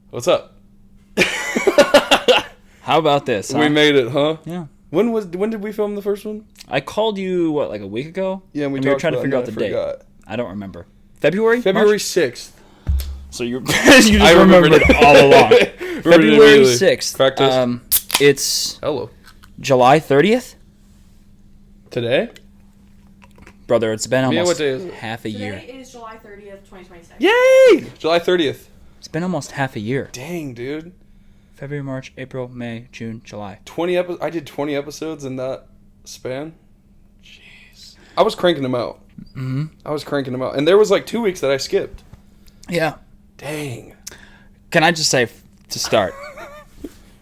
What's up? How about this? Huh? We made it, huh? Yeah. When did we film the first one? I called you, like a week ago? Yeah, and we were trying to figure out the date. I don't remember. February? February 6th. So you just remembered all along. February 6th. Practice. It's Hello. July 30th? Today? Brother, it's been almost what day is it? half a year. Today is July 30th, 2026. Yay! July 30th. It's been almost half a year. Dang, dude. February, March, April, May, June, July. 20 I did 20 episodes in that span. Jeez. I was cranking them out. Mm-hmm. I was cranking them out. And there was like 2 weeks that I skipped. Yeah. Dang. Can I just say, to start,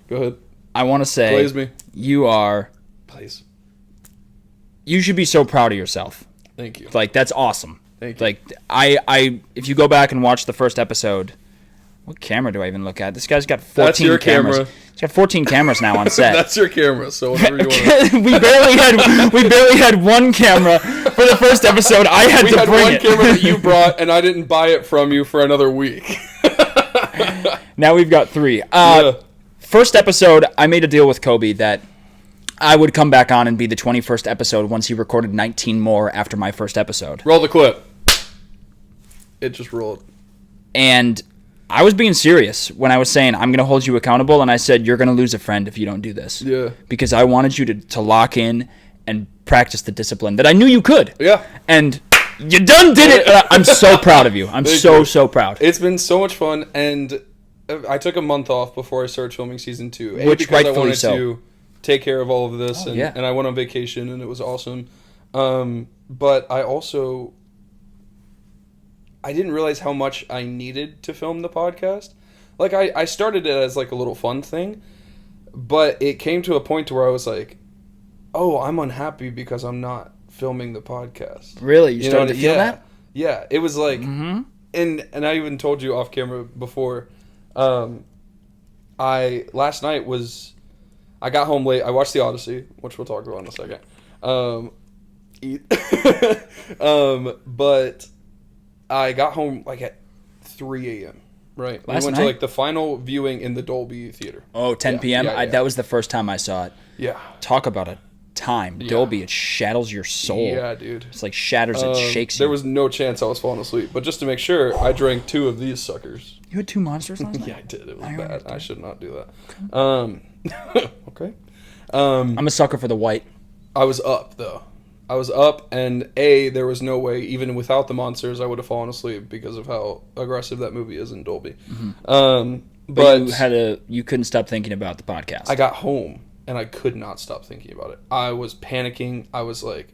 Go ahead. I want to say Blaze me. you are... Please. You should be so proud of yourself. Thank you. Like, that's awesome. Thank you. Like, I if you go back and watch the first episode, what camera do I even look at? This guy's got 14 That's your cameras. camera. He's got 14 cameras now on set. That's your camera, so whatever you want to... we barely had one camera for the first episode. I had to bring it. We had one camera that you brought, and I didn't buy it from you for another week. Now we've got 3. First episode, I made a deal with Kobe that I would come back on and be the 21st episode once he recorded 19 more after my first episode. Roll the clip. It just rolled. And I was being serious when I was saying, I'm going to hold you accountable. And I said, you're going to lose a friend if you don't do this. Yeah. Because I wanted you to lock in and practice the discipline that I knew you could. Yeah. And you done did it. I'm so proud of you. I'm so proud. It's been so much fun. And I took a month off before I started filming season 2. Which because rightfully I wanted so. to take care of all of this. And I went on vacation, and it was awesome. But I didn't realize how much I needed to film the podcast. Like, I started it as like a little fun thing, but it came to a point to where I was like, oh, I'm unhappy because I'm not filming the podcast. Really? You started to feel that? Yeah. It was like, and I even told you off camera before, last night I got home late. I watched the Odyssey, which we'll talk about in a second. But I got home like at 3 a.m. Right? Last we went night? to like the final viewing in the Dolby Theater. Oh, 10 p.m.? Yeah. That was the first time I saw it. Yeah. Talk about a time. Yeah. Dolby, it shatters your soul. Yeah, dude. It's like shatters and shakes you. There was no chance I was falling asleep. But just to make sure, I drank 2 of these suckers. You had 2 monsters last night? Yeah, I did. It was I bad. understand. I should not do that. Okay. I'm a sucker for the white. I was up, though. I was up, and there was no way, even without the monsters, I would have fallen asleep because of how aggressive that movie is in Dolby. Mm-hmm. But you couldn't stop thinking about the podcast. I got home, and I could not stop thinking about it. I was panicking. I was like,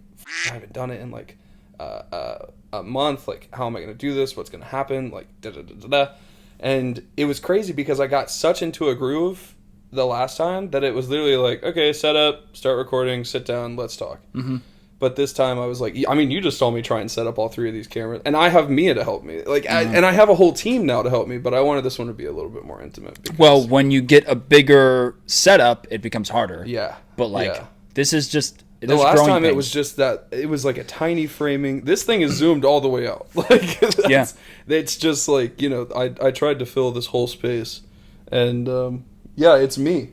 I haven't done it in like a month. Like, how am I going to do this? What's going to happen? Like, da-da-da-da-da. And it was crazy because I got such into a groove the last time that it was literally like, okay, set up, start recording, sit down, let's talk. Mm-hmm. But this time I was like, I mean, you just saw me try and set up all 3 of these cameras, and I have Mia to help me. Like, and I have a whole team now to help me, but I wanted this one to be a little bit more intimate. Well, when you get a bigger setup, it becomes harder. Yeah. But this is just the last time it was just that it was like a tiny framing. This thing is zoomed all the way out. Like, it's just like, I tried to fill this whole space, and it's me.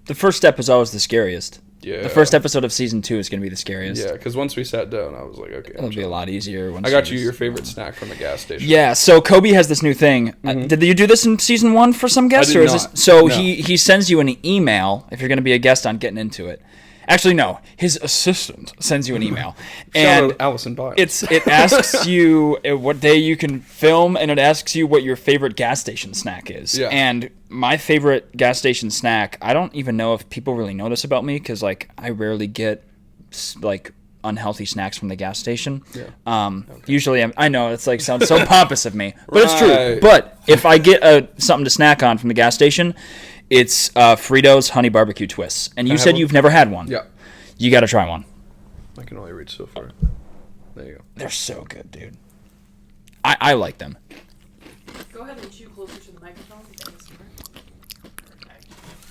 The first step is always the scariest. Yeah. The first episode of season 2 is going to be the scariest. Yeah, because once we sat down, I was like, okay. It'll be a lot easier. I got you your favorite snack from the gas station. Yeah, so Kobe has this new thing. Did you do this in season 1 for some guests? I did not. So no. He sends you an email if you're going to be a guest on Getting Into It. Actually, no. His assistant sends you an email. Shout out Allison Bile. It asks you what day you can film, and it asks you what your favorite gas station snack is. Yeah. And my favorite gas station snack, I don't even know if people really know this about me, because I rarely get unhealthy snacks from the gas station. Yeah. Usually, I know it's sounds so pompous of me, but it's true. But if I get something to snack on from the gas station, it's Fritos honey barbecue twists. And you said you've never had one. Yeah. You got to try one. I can only reach so far. There you go. They're so good, dude. I like them. Go ahead and chew closer to the microphone.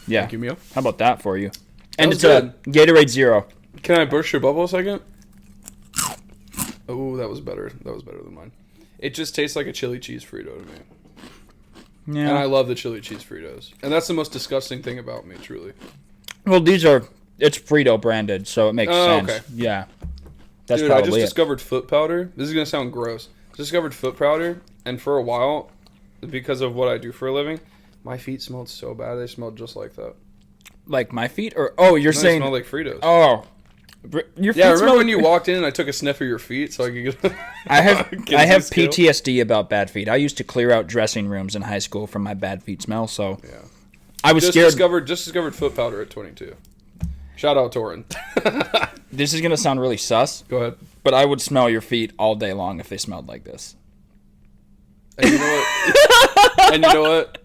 Yeah. Thank you, Mio. How about that for you? And it's good. a Gatorade Zero. Can I burst your bubble a second? Oh, that was better. That was better than mine. It just tastes like a chili cheese Frito to me. Yeah. And I love the chili cheese Fritos. And that's the most disgusting thing about me, truly. Well, it's Frito branded, so it makes sense. Okay. Yeah. That's Dude, probably I just discovered foot powder. This is going to sound gross. Discovered foot powder, and for a while, because of what I do for a living, my feet smelled so bad. They smelled just like that. Like my feet? Or you're saying... They smell like Fritos. Oh. Your feet remember when you walked in and I took a sniff of your feet so I could get... I have PTSD about bad feet. I used to clear out dressing rooms in high school from my bad feet smell, so... Yeah. I was scared... Just discovered foot powder at 22. Shout out Torin. This is going to sound really sus. Go ahead. But I would smell your feet all day long if they smelled like this. And you know what?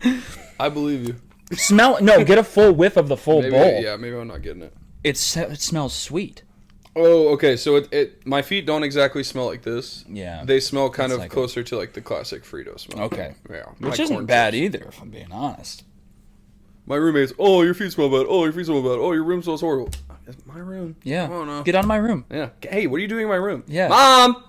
I believe you. Get a full whiff of the full bowl. Yeah, maybe I'm not getting it. It smells sweet. Oh, okay. So my feet don't exactly smell like this. Yeah. They smell kind of like closer to like the classic Frito smell. Okay. Yeah. Which isn't bad either, if I'm being honest. My roommates, oh, your feet smell bad. Oh, your feet smell bad. Oh, your room smells horrible. It's my room. Yeah. I don't know. Get out of my room. Yeah. Hey, what are you doing in my room? Yeah. Mom!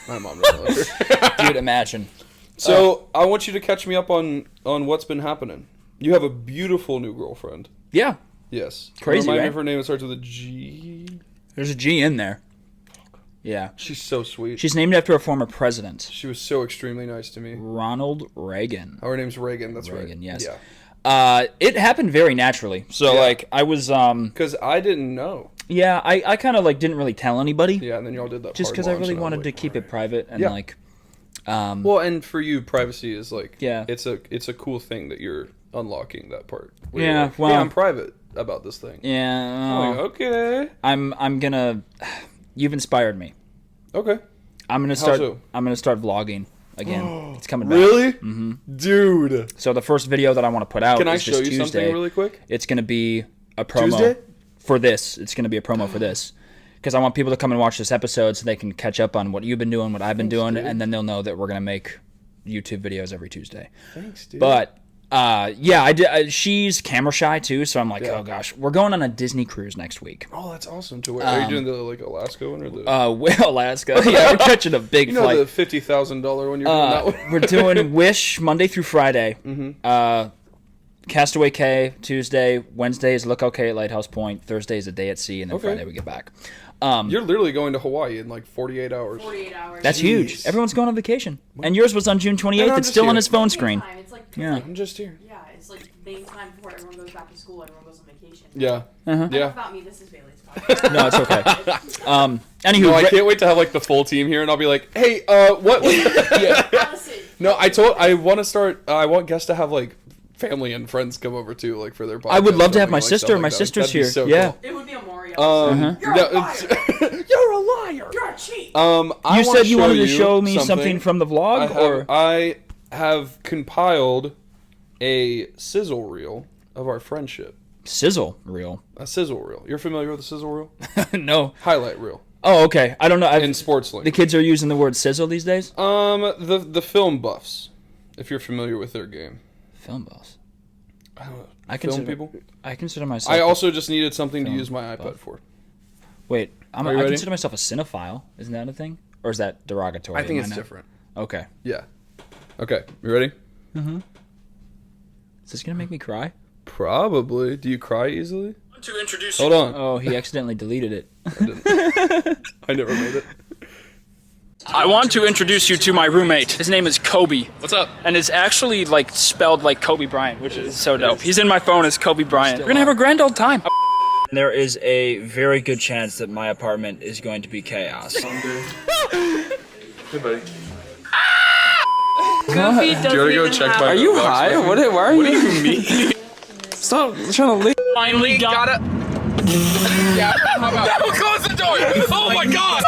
My mom doesn't like her. Dude, imagine. So, I want you to catch me up on what's been happening. You have a beautiful new girlfriend. Yeah. Yes. Crazy, Remind right? me of her name. It starts with a G. There's a G in there. Yeah. She's so sweet. She's named after a former president. She was so extremely nice to me. Ronald Reagan. Oh, her name's Reagan. That's Reagan, right. Yes. Yeah. It happened very naturally. So, I was... Because I didn't know. Yeah, I kind of, didn't really tell anybody. Yeah, and then y'all did that just because I really wanted to keep it private and, well, and for you, privacy is, yeah. It's a cool thing that you're unlocking that part. Yeah, well... Yeah, I'm private about this thing. Yeah. Okay. I'm gonna... You've inspired me. Okay. I'm gonna start vlogging again. It's coming back. Really? Mm-hmm. Dude. So the first video that I want to put out Can I is show this you Tuesday. something really quick? It's gonna be a promo Tuesday? for this. It's gonna be a promo for this. Because I want people to come and watch this episode so they can catch up on what you've been doing, what I've been doing, dude. And then they'll know that we're gonna make YouTube videos every Tuesday. Thanks, dude. But yeah, I did. She's camera shy too, so I'm like, oh gosh, we're going on a Disney cruise next week. Oh, that's awesome. To where are you doing the Alaska one or the? Alaska. Yeah, we're catching a big flight. The $50,000 one. You're doing that one. We're doing Wish Monday through Friday. Mm-hmm. Castaway Cay Tuesday. Wednesday is Lookout Cay at Lighthouse Point. Thursday is a day at sea, and then Friday we get back. You're literally going to Hawaii in 48 hours. 48 hours. That's huge. Everyone's going on vacation. And yours was on June 28th. It's still on his phone screen. Yeah. I'm just here. Yeah, it's main time before everyone goes back to school, everyone goes on vacation. Yeah. Uh-huh. Yeah. About me, this is Bailee's podcast. No, it's okay. Anywho, no, I can't wait to have the full team here, and I'll be like, hey, what? Yeah. No, I want guests to have family and friends come over too, for their podcast. I would love to have my sister. My sister's here. So yeah. Cool. It would be a Mario. You're a liar. You're a liar. You're a cheat. You said you wanted to show me something from the vlog, I have compiled a sizzle reel of our friendship. Sizzle reel. A sizzle reel. You're familiar with a sizzle reel? No. Highlight reel. Oh, okay. I don't know. In sports link. The kids are using the word sizzle these days? The film buffs, if you're familiar with their game. Film buffs? I don't know. I consider myself... I also just needed something to use my iPad for. Wait, I consider myself a cinephile. Isn't that a thing? Or is that derogatory? I think it's different. Okay. Yeah. Okay, you ready? Mm-hmm. Is this going to make me cry? Probably. Do you cry easily? To introduce Hold on. Oh, he accidentally deleted it. I didn't. I never made it. I want to introduce you to my roommate. His name is Kobe. What's up? And it's actually spelled like Kobe Bryant, which is so dope. He's in my phone as Kobe Bryant. We're gonna have a grand old time. There is a very good chance that my apartment is going to be chaos. Hey, buddy. Goofy doesn't Do you want to go check my... Are you high? Why are you... What do you mean? Stop trying to leave. Finally got it. Yeah, how about... No, close the door! Oh my god!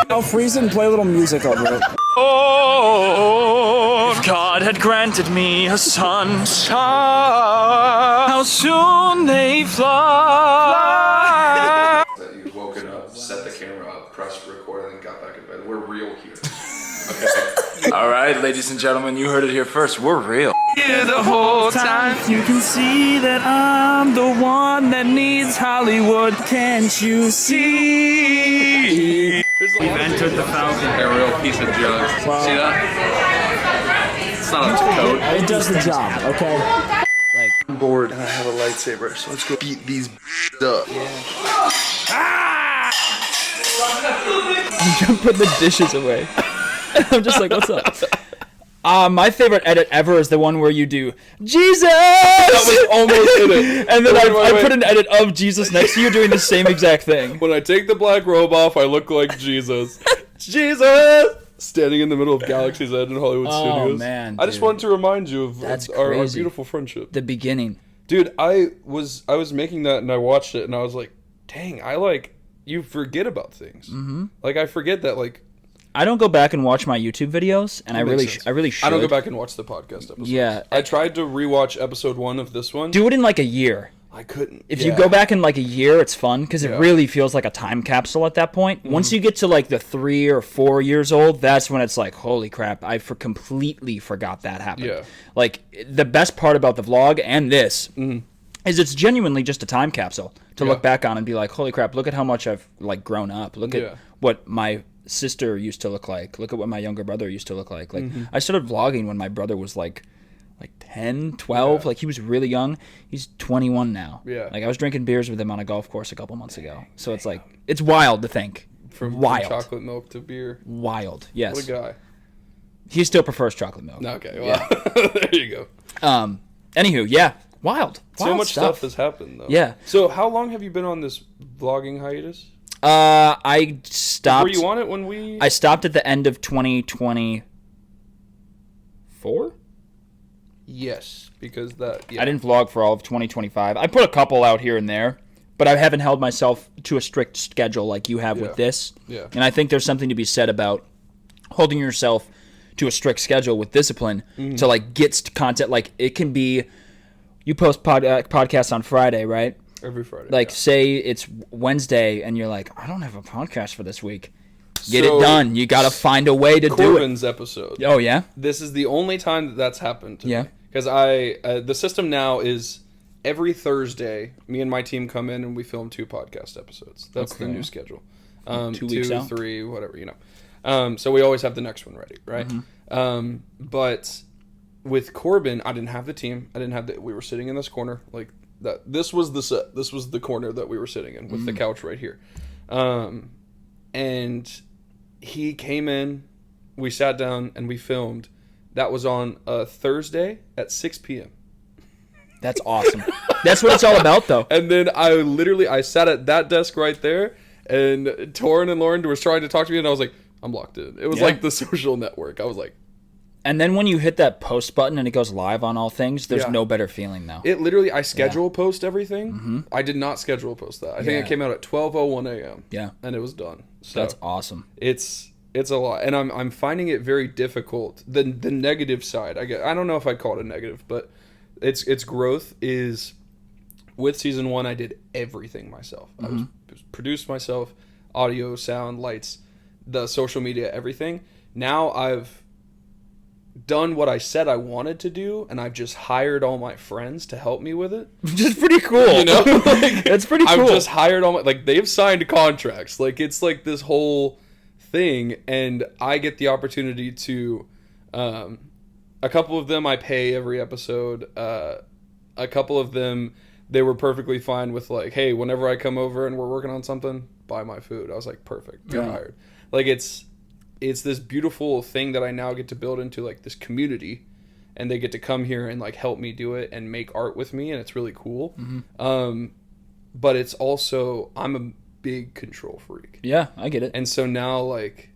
I'll freeze and play a little music over it. Oh, if God had granted me a son, how soon they fly. That you woke it up, set the camera up, pressed record, and then got back in bed. We're real here. Okay. All right, ladies and gentlemen, you heard it here first. We're real. Here the whole time. You can see that I'm the one that needs Hollywood. Can't you see? We've entered the Falcon. A real piece of junk. See that? It's not a code. It does the job, okay? Like, I'm bored and I have a lightsaber, so let's go beat these up. I'm putting the dishes away. I'm just like, what's up? My favorite edit ever is the one where you do Jesus. That was almost in it. And then Wait, I put an edit of Jesus next to you doing the same exact thing. When I take the black robe off, I look like Jesus. Jesus! Standing in the middle of Galaxy's Edge in Hollywood Studios. Man, I just dude. wanted to remind you of That's our crazy. beautiful friendship. The beginning. Dude, I was making that and I watched it and I was like, dang, you forget about things. Mm-hmm. Like, I forget that, like... I don't go back and watch my YouTube videos, and I really should. I don't go back and watch the podcast episodes. Yeah. I tried to rewatch episode 1 of this one. Do it in like a year. I couldn't. If you go back in like a year, it's fun because it really feels like a time capsule at that point. Mm-hmm. Once you get to like the 3 or 4 years old, that's when it's like, holy crap, I completely forgot that happened. Yeah. Like, the best part about the vlog and this is it's genuinely just a time capsule to look back on and be like, holy crap, look at how much I've like grown up. Look at what my sister used to look like. Look at what my younger brother used to look like. Like, I started vlogging when my brother was like 10, 12. Like, he was really young. He's 21 now. Yeah. Like, I was drinking beers with him on a golf course a couple months ago. So it's like, it's wild to think. From chocolate milk to beer. Wild. Yes. What a guy. He still prefers chocolate milk. Okay. Well, there you go. Anywho, yeah. Wild. So much stuff has happened, though. Yeah. So how long have you been on this vlogging hiatus? I stopped. Were you on it when we... I stopped at the end of 2024? Yes, because that... Yeah. I didn't vlog for all of 2025. I put a couple out here and there, but I haven't held myself to a strict schedule like you have with this. Yeah. And I think there's something to be said about holding yourself to a strict schedule with discipline to, like, get content. Like, it can be... You post podcasts on Friday, right? Every Friday. Like, say it's Wednesday, and you're like, I don't have a podcast for this week. Get it done. You got to find a way to do it. Corbin's episode. Oh, yeah? This is the only time that that's happened to me. Because the system now is every Thursday, me and my team come in and we film 2 podcast episodes. That's the new schedule. 2 weeks 2, out? 3, whatever, you know. So we always have the next one ready, right? But with Corbin, I didn't have the team. We were sitting in this corner, like, that this was the set. This was the corner that we were sitting in with the couch right here. And he came in, we sat down and we filmed. That was on a Thursday at 6 p.m. That's awesome. That's what it's all about, though. And then I sat at that desk right there, and Torrin and Lauren was trying to talk to me, and I was like, I'm locked in. It was like the social network. I was like... And then when you hit that post button and it goes live on all things, there's no better feeling now. It literally, I schedule post everything. I did not schedule post that. I think it came out at 12:01 a.m. Yeah. And it was done. So that's awesome. It's a lot. And I'm finding it very difficult. The negative side, I don't know if I'd call it a negative, but its growth is, with season 1, I did everything myself. I was produced myself, audio, sound, lights, the social media, everything. Now I've done what I said I wanted to do, and I've just hired all my friends to help me with it. Which is pretty cool. You know? Like, that's pretty cool. I've just hired all my... Like, they've signed contracts. Like, it's like this whole thing, and I get the opportunity to... a couple of them I pay every episode. A couple of them, they were perfectly fine with, like, hey, whenever I come over and we're working on something, buy my food. I was like, perfect. You're hired. Like, it's this beautiful thing that I now get to build into, like, this community, and they get to come here and, like, help me do it and make art with me, and it's really cool. But it's also, I'm a big control freak. Yeah, I get it. And so now, like,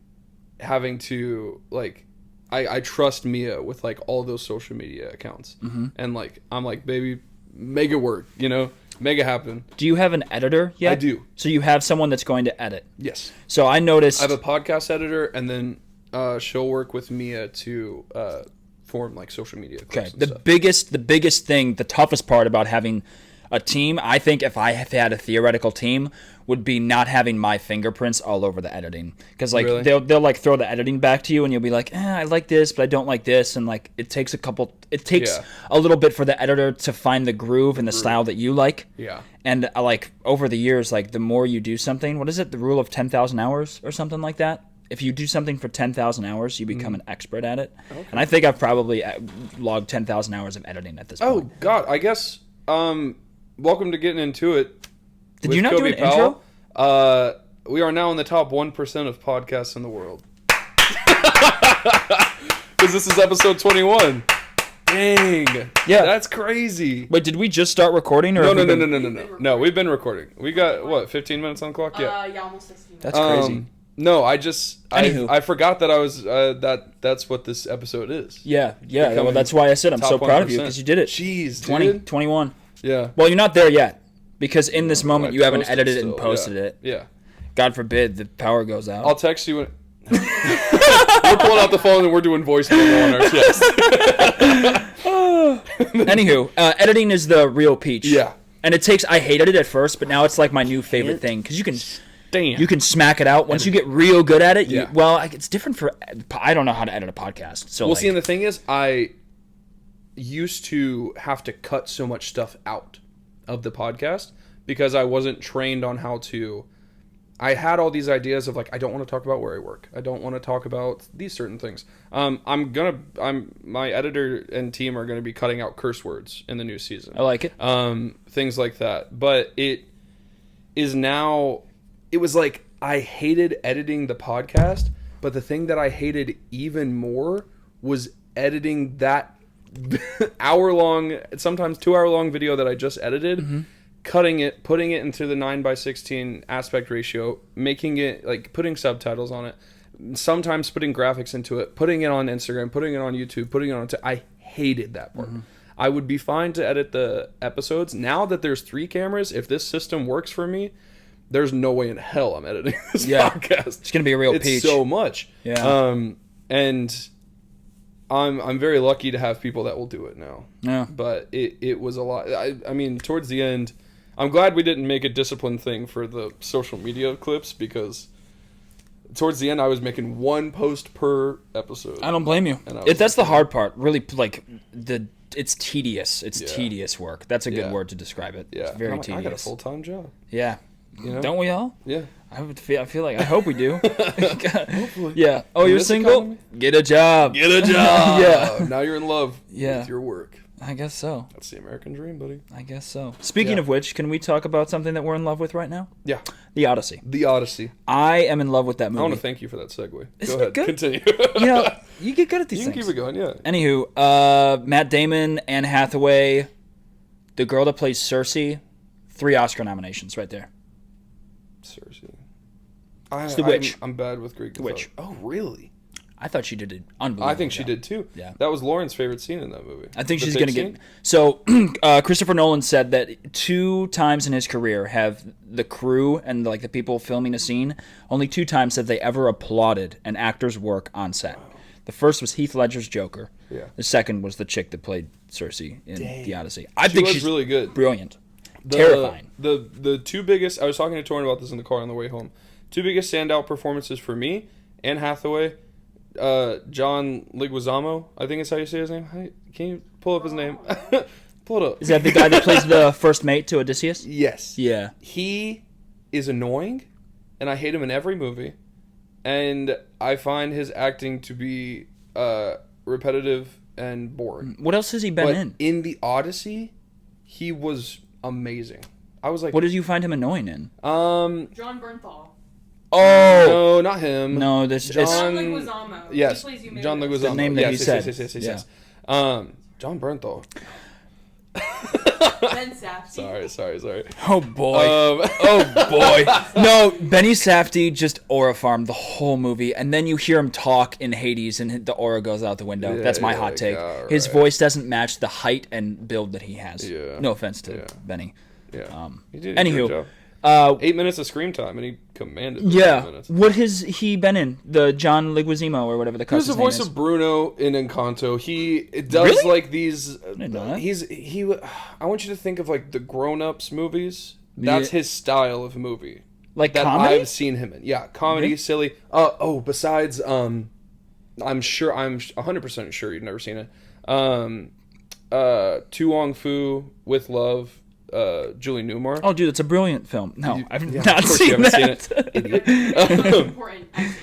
having to, like, I trust Mia with, like, all those social media accounts. And, like, I'm like, baby, make it work, you know? Make it happen. Do you have an editor yet? I do. So you have someone that's going to edit? Yes. So I noticed... I have a podcast editor, and then she'll work with Mia to form, like, social media clips and stuff. The biggest thing, the toughest part about having a team, I think if I had a theoretical team, would be not having my fingerprints all over the editing. Because, like, they'll like throw the editing back to you, and you'll be like, I like this, but I don't like this. And, like, it takes a little bit for the editor to find the groove and the style that you like. Yeah. And, like, over the years, like, the more you do something, what is it? The rule of 10,000 hours or something like that? if you do something for 10,000 hours, you become an expert at it. Okay. And I think I've probably logged 10,000 hours of editing at this point. Oh God, I guess. Welcome to Getting Into It. Did you not do an intro? We are now in the top 1% of podcasts in the world. Because this is episode 21. Dang. Yeah. That's crazy. Wait, did we just start recording? Or No. No, we've been recording. We got, what, 15 minutes on the clock? Yeah, almost 16 minutes. That's crazy. No, I forgot that I was, that's what this episode is. Yeah. Well, that's why I said I'm so proud of you, because you did it. Jeez, 20, dude. 21. Yeah. Well, you're not there yet, because in this moment you haven't edited it and still, posted it. Yeah. God forbid the power goes out. I'll text you when... We're pulling out the phone and we're doing voicemail on our chest. Anywho, editing is the real peach. Yeah. And I hated it at first, but now it's like my new favorite thing, because you can smack it out once you get real good at it. It's different for... I don't know how to edit a podcast. So see, and the thing is, I used to have to cut so much stuff out of the podcast because I wasn't trained on how to... I had all these ideas of like, I don't want to talk about where I work. I don't want to talk about these certain things. My editor and team are going to be cutting out curse words in the new season. I like it. Things like that. But it was like, I hated editing the podcast, but the thing that I hated even more was editing that hour-long, sometimes 2-hour-long video that I just edited, mm-hmm. cutting it, putting it into the 9:16 aspect ratio, making it, like, putting subtitles on it, sometimes putting graphics into it, putting it on Instagram, putting it on YouTube, putting it on... I hated that part. Mm-hmm. I would be fine to edit the episodes. Now that there's 3 cameras, if this system works for me, there's no way in hell I'm editing this podcast. It's going to be a real peach. It's so much. Yeah. And I'm very lucky to have people that will do it now. Yeah. But it was a lot. I mean, towards the end, I'm glad we didn't make a disciplined thing for the social media clips, because towards the end I was making 1 post per episode. I don't blame you. That's the hard part. Really, like, it's tedious. It's tedious work. That's a good word to describe it. Yeah. It's very tedious. I got a full-time job. Yeah. You know? Don't we all? Yeah. I feel like, I hope we do. Hopefully. Yeah. Oh, you're single? Economy? Get a job. Get a job. Yeah. Now you're in love with your work. I guess so. That's the American dream, buddy. I guess so. Speaking of which, can we talk about something that we're in love with right now? Yeah. The Odyssey. The Odyssey. I am in love with that movie. I want to thank you for that segue. Isn't Go ahead. Good? Continue. You get good at these things. You can keep it going, yeah. Anywho, Matt Damon, Anne Hathaway, the girl that plays Cersei, 3 Oscar nominations right there. Cersei. It's the witch. I'm bad with Greek. The witch. Oh, really? I thought she did it unbelievable. I think she did too. Yeah. That was Lauren's favorite scene in that movie. I think she's going to get... So, Christopher Nolan said that 2 times in his career have the crew and like the people filming a scene, only 2 times have they ever applauded an actor's work on set. Wow. The first was Heath Ledger's Joker. Yeah. The second was the chick that played Cersei in The Odyssey. I think she's really good. Brilliant. Terrifying. The 2 biggest... I was talking to Torrin about this in the car on the way home. 2 biggest standout performances for me, Anne Hathaway... John Leguizamo, I think is how you say his name. Can you pull up his name? Pull it up. Is that the guy that plays the first mate to Odysseus? Yes. Yeah. He is annoying, and I hate him in every movie. And I find his acting to be repetitive and boring. What else has he been in? In the Odyssey, he was amazing. I was like, what did you find him annoying in? John Bernthal. Oh no, not him. No, John Leguizamo. Yes, John Leguizamo. The name that he said. Yes. John Bernthal. Ben Safdie. Sorry. Oh boy. Oh boy. No, Benny Safdie just aura farmed the whole movie, and then you hear him talk in Hades, and the aura goes out the window. Yeah, that's my hot take. Right. His voice doesn't match the height and build that he has. Yeah. No offense to Benny. Yeah. He did a good job. 8 minutes of screen time, and he commanded. 8 minutes. What has he been in? The John Leguizamo or whatever the cuss his name is. He was the voice of Bruno in Encanto. He does like these. I didn't know that. I want you to think of like the Grown Ups movies. That's his style of movie. Like that comedy? I've seen him in. Yeah, comedy, really? silly. Besides, I'm 100% sure you've never seen it. Tu Wong Fu with Love. Julie Newmar. Oh, dude, it's a brilliant film. No, I've not seen that. Idiot. Important message.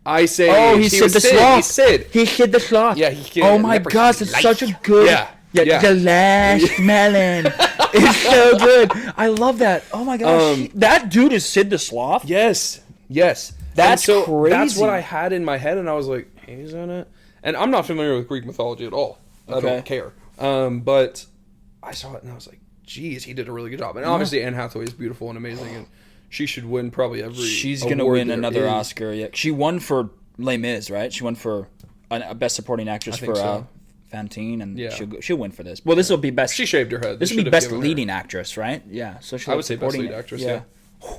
I say. Oh, he said the sloth. He said. He hid the sloth. Yeah, he Oh my gosh, it's such a good. Yeah. The last melon. It's so good. I love that. Oh my gosh, that dude is Sid the Sloth. Yes. That's crazy. That's what I had in my head, and I was like, he's in it. And I'm not familiar with Greek mythology at all. I don't care. But I saw it, and I was like, geez, he did a really good job. And obviously, Anne Hathaway is beautiful and amazing, and she should win probably every. She's gonna win another Oscar. Yeah, she won for Les Mis, right? She won for a Best Supporting Actress for Fantine, and she'll win for this. Well, this will be best. She shaved her head. This will be Best Leading Actress, right? Yeah. So I would say Best Lead Actress. Yeah.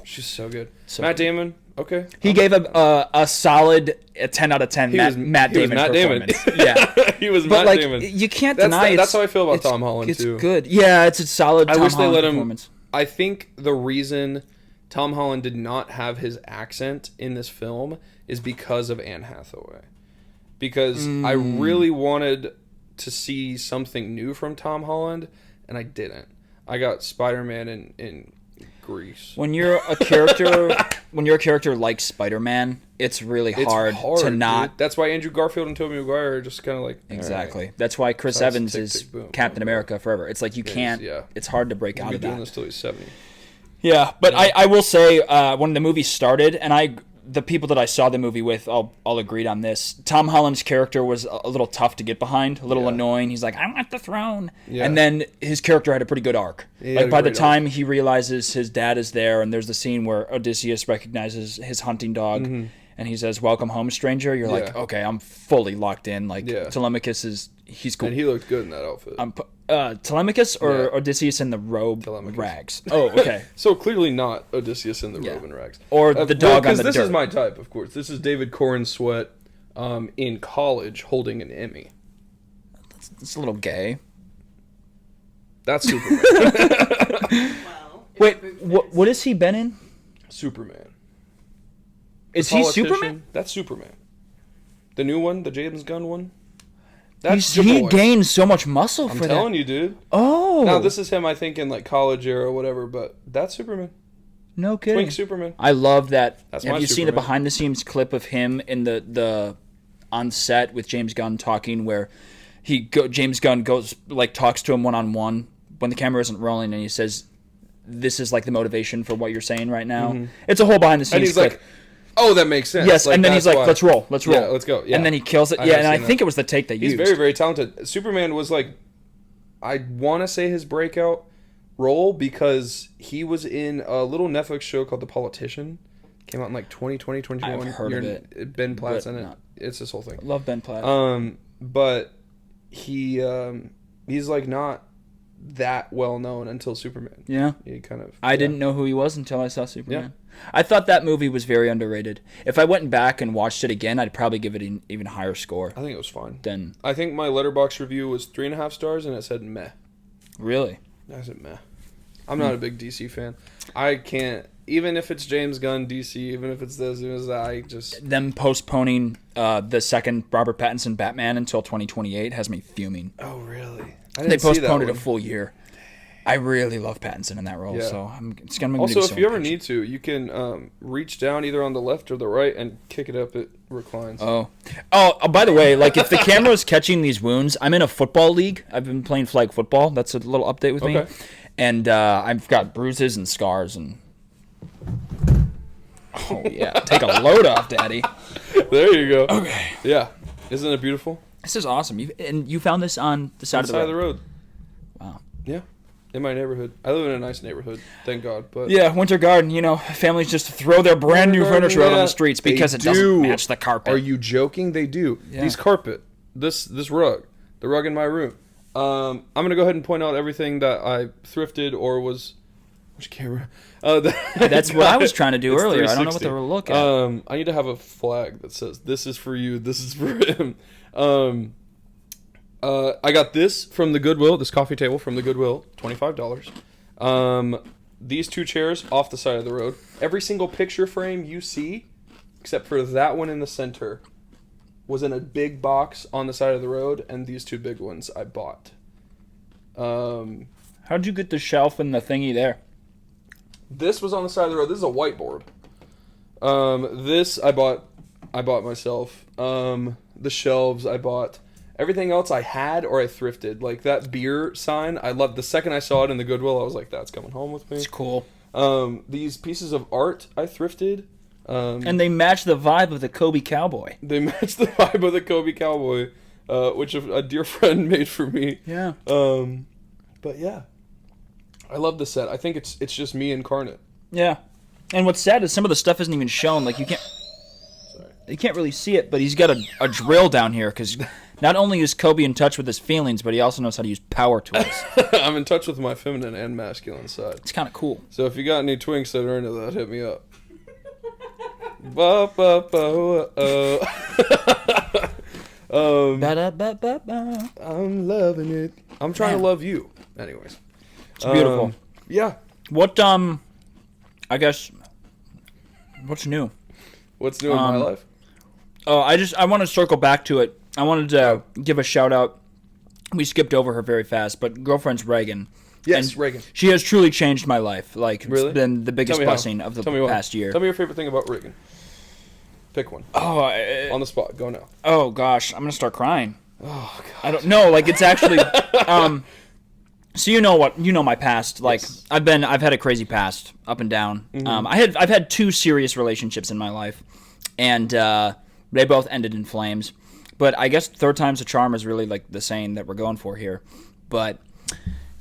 She's so good. Matt Damon. Okay. He gave a solid 10 out of 10 Matt Damon performance. Yeah. He was Matt Damon. You can't deny that's how I feel about Tom Holland too. It's good. Yeah, it's a solid Tom Holland performance. I think the reason Tom Holland did not have his accent in this film is because of Anne Hathaway. Because I really wanted to see something new from Tom Holland, and I didn't. I got Spider-Man in Greece. When you're a character like Spider-Man, it's really hard to not. Dude. That's why Andrew Garfield and Tobey Maguire are just kind of like exactly. Right. That's why Chris Evans is Captain America forever. It's like you can't. It's hard to break out of that. Doing this till he's 70. Yeah, but I will say when the movie started, and the people that I saw the movie with all agreed on this. Tom Holland's character was a little tough to get behind, a little annoying. He's like, I want the throne. Yeah. And then his character had a pretty good arc. Like by the time he realizes his dad is there, and there's the scene where Odysseus recognizes his hunting dog, and he says, welcome home, stranger. You're like, okay, I'm fully locked in. Like Telemachus he's cool. And he looked good in that outfit. Telemachus or Odysseus in the robe rags? Oh, okay. So clearly not Odysseus in the robe and rags. Or the dog on the dirt. This is my type, of course. This is David Corn Sweat in college holding an Emmy. That's a little gay. That's Superman. Well, wait, what has he been in? Superman. Is he Superman? That's Superman. The new one, the James Gunn one. He gained so much muscle for that. I'm telling you, dude. Oh. Now, this is him, I think, in like college era or whatever, but that's Superman. No kidding. Twink Superman. I love that. That's Have you seen a behind-the-scenes clip of him in the on set with James Gunn talking where James Gunn goes, like, talks to him one-on-one when the camera isn't rolling, and he says, this is, like, the motivation for what you're saying right now. It's a whole behind-the-scenes clip. Like, oh, that makes sense. Yes, and then he's like, let's roll. Yeah, let's go. Yeah. And then he kills it. Yeah, and I think it was the take they used. He's very, very talented. Superman was like, I want to say his breakout role because he was in a little Netflix show called The Politician. Came out in like 2020, 2021. I've heard of it. Ben Platt's in it. It's this whole thing. I love Ben Platt. But he's like not that well known until Superman. Yeah. He kind of. I didn't know who he was until I saw Superman. Yeah. I thought that movie was very underrated. If I went back and watched it again, I'd probably give it an even higher score. I think it was fine. Then I think my Letterboxd review was 3.5 stars, and it said meh. Really? I said meh. I'm not a big DC fan. I can't, even if it's James Gunn DC, even if it's this, even if I just them postponing the second Robert Pattinson Batman until 2028 has me fuming. Oh really? They postponed it a full year. I really love Pattinson in that role, so it's gonna make me also. If you ever need to, you can reach down either on the left or the right and kick it up. It reclines. Oh. By the way, like if the camera's catching these wounds, I'm in a football league. I've been playing flag football. That's a little update with me, and I've got bruises and scars and. Oh yeah, take a load off, Daddy. There you go. Okay. Yeah, isn't it beautiful? This is awesome. You found this on the side of the road. Wow. Yeah. In my neighborhood. I live in a nice neighborhood, thank God. But yeah, Winter Garden, families just throw their brand new furniture out on the streets because it doesn't match the carpet. Are you joking? They do. Yeah. These carpet, this rug, the rug in my room. I'm going to go ahead and point out everything that I thrifted or was... Which camera? That's what I was trying to do earlier. I don't know what they were looking at. I need to have a flag that says, this is for you, this is for him. I got this from the Goodwill, this coffee table from the Goodwill, $25. These two chairs off the side of the road. Every single picture frame you see, except for that one in the center, was in a big box on the side of the road, and these two big ones I bought. How'd you get the shelf and the thingy there? This was on the side of the road. This is a whiteboard. This I bought I bought myself. The shelves I bought. Everything else I had or I thrifted. Like that beer sign, I loved. The second I saw it in the Goodwill, I was like, that's coming home with me. It's cool. These pieces of art I thrifted. And they match the vibe of the Kobe Cowboy. They match the vibe of the Kobe Cowboy, which a dear friend made for me. Yeah. But yeah, I love the set. I think it's just me incarnate. Yeah. And what's sad is some of the stuff isn't even shown. Like you can't really see it, but he's got a drill down here because not only is Kobe in touch with his feelings, but he also knows how to use power tools. I'm in touch with my feminine and masculine side. It's kind of cool. So if you got any twinks that are into that, hit me up. Ba, ba, ba, Ba-da-ba-ba-ba. I'm loving it. I'm trying to love you. Anyways. It's beautiful. Yeah. What, I guess, what's new? What's new in my life? Oh, I want to circle back to it. I wanted to give a shout out. We skipped over her very fast, but girlfriend's Reagan. Yes, And Reagan. She has truly changed my life. Like, Really? it's been the biggest Tell me how. blessing of the Tell me what. past year. Tell me your favorite thing about Reagan. Pick one. Oh, On the spot. Go now. oh gosh, I'm gonna start crying. Oh, God. I don't know. Like, it's actually. So you know my past. Like, Yes. I've had a crazy past, up and down. Mm-hmm. I've had 2 serious relationships in my life, and they both ended in flames. But I guess third time's a charm is really like the saying that we're going for here. But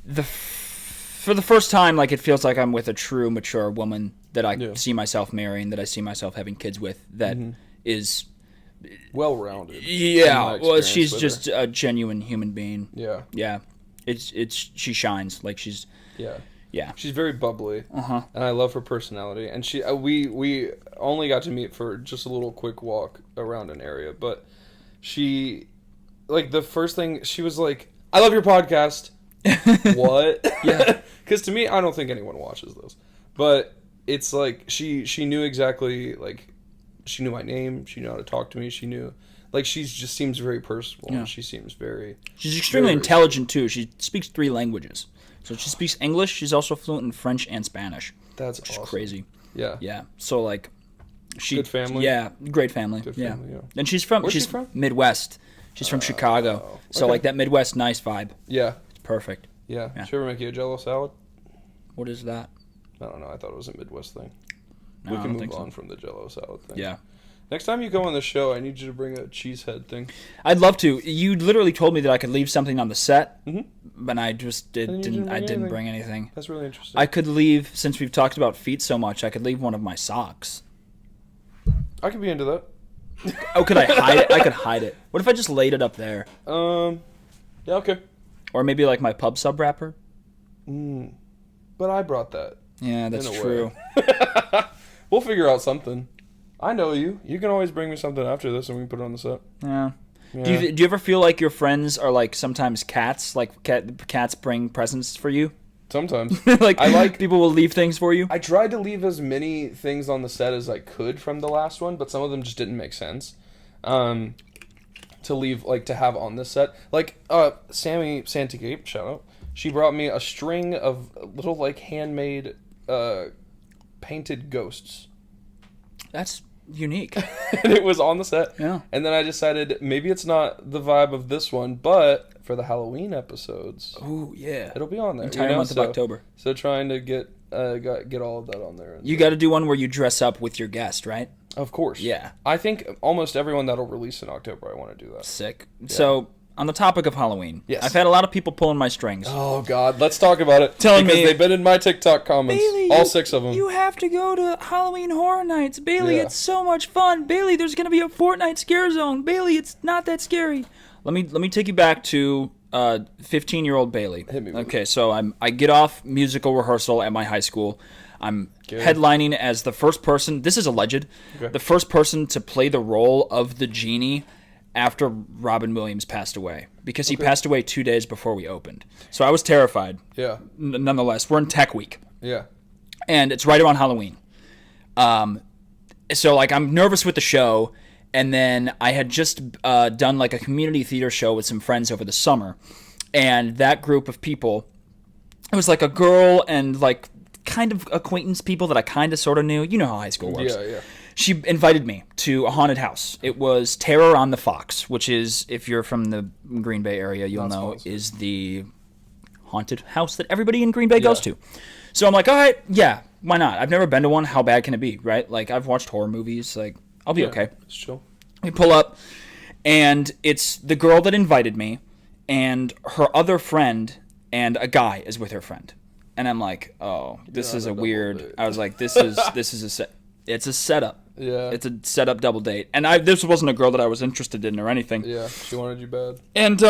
for the first time, like, it feels like I'm with a true mature woman that I see myself marrying, that I see myself having kids with. That is, Well-rounded. yeah. In my Well, experience she's with just a genuine human being. Yeah. Yeah. She shines. Like, she's. Yeah. Yeah. She's very bubbly, and I love her personality. And we only got to meet for just a little quick walk around an area, but she, like, the first thing she was like, "I love your podcast." What? Yeah. Because to me, I don't think anyone watches those, but it's like she knew exactly, like, she knew my name, she knew how to talk to me, she knew, like, she just seems very personable. Yeah. And she seems very. She's extremely very intelligent too. She speaks 3 languages. So she speaks English. She's also fluent in French and Spanish. That's which awesome. is crazy. Yeah. Yeah. So, like, she. Good family? Yeah, great family. Good yeah. family, yeah. And she's from. Where's she she's from? Midwest. She's from Chicago. So, okay. like, that Midwest nice vibe. Yeah. It's perfect. Yeah. Yeah. Should we ever make you a Jell-O salad? What is that? I don't know. I thought it was a Midwest thing. No, We I can don't move think so. on from the Jell-O salad thing. Yeah. Next time you go on the show, I need you to bring a cheese head thing. I'd love to. You literally told me that I could leave something on the set, Mhm. but I just didn't. I didn't bring anything. That's really interesting. I could leave, since we've talked about feet so much, I could leave one of my socks. I could be into that. Oh, could I hide it? I could hide it. What if I just laid it up there? Yeah, okay. Or maybe like my pub sub wrapper? But I brought that. Yeah, that's In a true. way. We'll figure out something. I know you. You can always bring me something after this and we can put it on the set. Yeah. Yeah. Do you ever feel like your friends are like sometimes cats? Like cats bring presents for you? Sometimes. Like, I like. people will leave things for you? I tried to leave as many things on the set as I could from the last one, but some of them just didn't make sense. To leave, like, to have on this set. Like, Sammy Santigape, shout out. She brought me a string of little, like, handmade, painted ghosts. That's unique. And it was on the set. Yeah. And then I decided maybe it's not the vibe of this one, but for the Halloween episodes, Ooh, yeah. it'll be on there. Entire month of October. So trying to get all of that on there. You got to do one where you dress up with your guest, right? Of course. Yeah. I think almost everyone that'll release in October, I want to do that. Sick. So, on the topic of Halloween, Yes. I've had a lot of people pulling my strings. Oh, God. Let's talk about it. Telling because me- they've been in my TikTok comments. Bailey, all 6 of them. You have to go to Halloween Horror Nights. Bailey, Yeah. it's so much fun. Bailey, there's going to be a Fortnite scare zone. Bailey, it's not that scary. Let me take you back to 15-year-old Bailey. Hit me with Okay, so I get off musical rehearsal at my high school. I'm Good. headlining as the first person, this is alleged, Okay. the first person to play the role of the genie after Robin Williams passed away. Because he passed away 2 days before we opened. So I was terrified. Yeah. Nonetheless, we're in Tech Week. Yeah. And it's right around Halloween. So, like, I'm nervous with the show, and then I had just done, like, a community theater show with some friends over the summer, and that group of people, it was, like, a girl and, like, kind of acquaintance people that I kind of sort of knew. You know how high school works. Yeah, yeah. She invited me to a haunted house. It was Terror on the Fox, which is, if you're from the Green Bay area, you'll know, is the haunted house that everybody in Green Bay goes to. So I'm like, all right, yeah, why not? I've never been to one. How bad can it be, right? Like, I've watched horror movies. Like, I'll be okay. It's chill. We pull up, and it's the girl that invited me, and her other friend, and a guy is with her friend. And I'm like, oh, this is a weird... I was like, this is a set. It's a setup. Yeah. It's a setup double date. And this wasn't a girl that I was interested in or anything. Yeah, she wanted you bad. And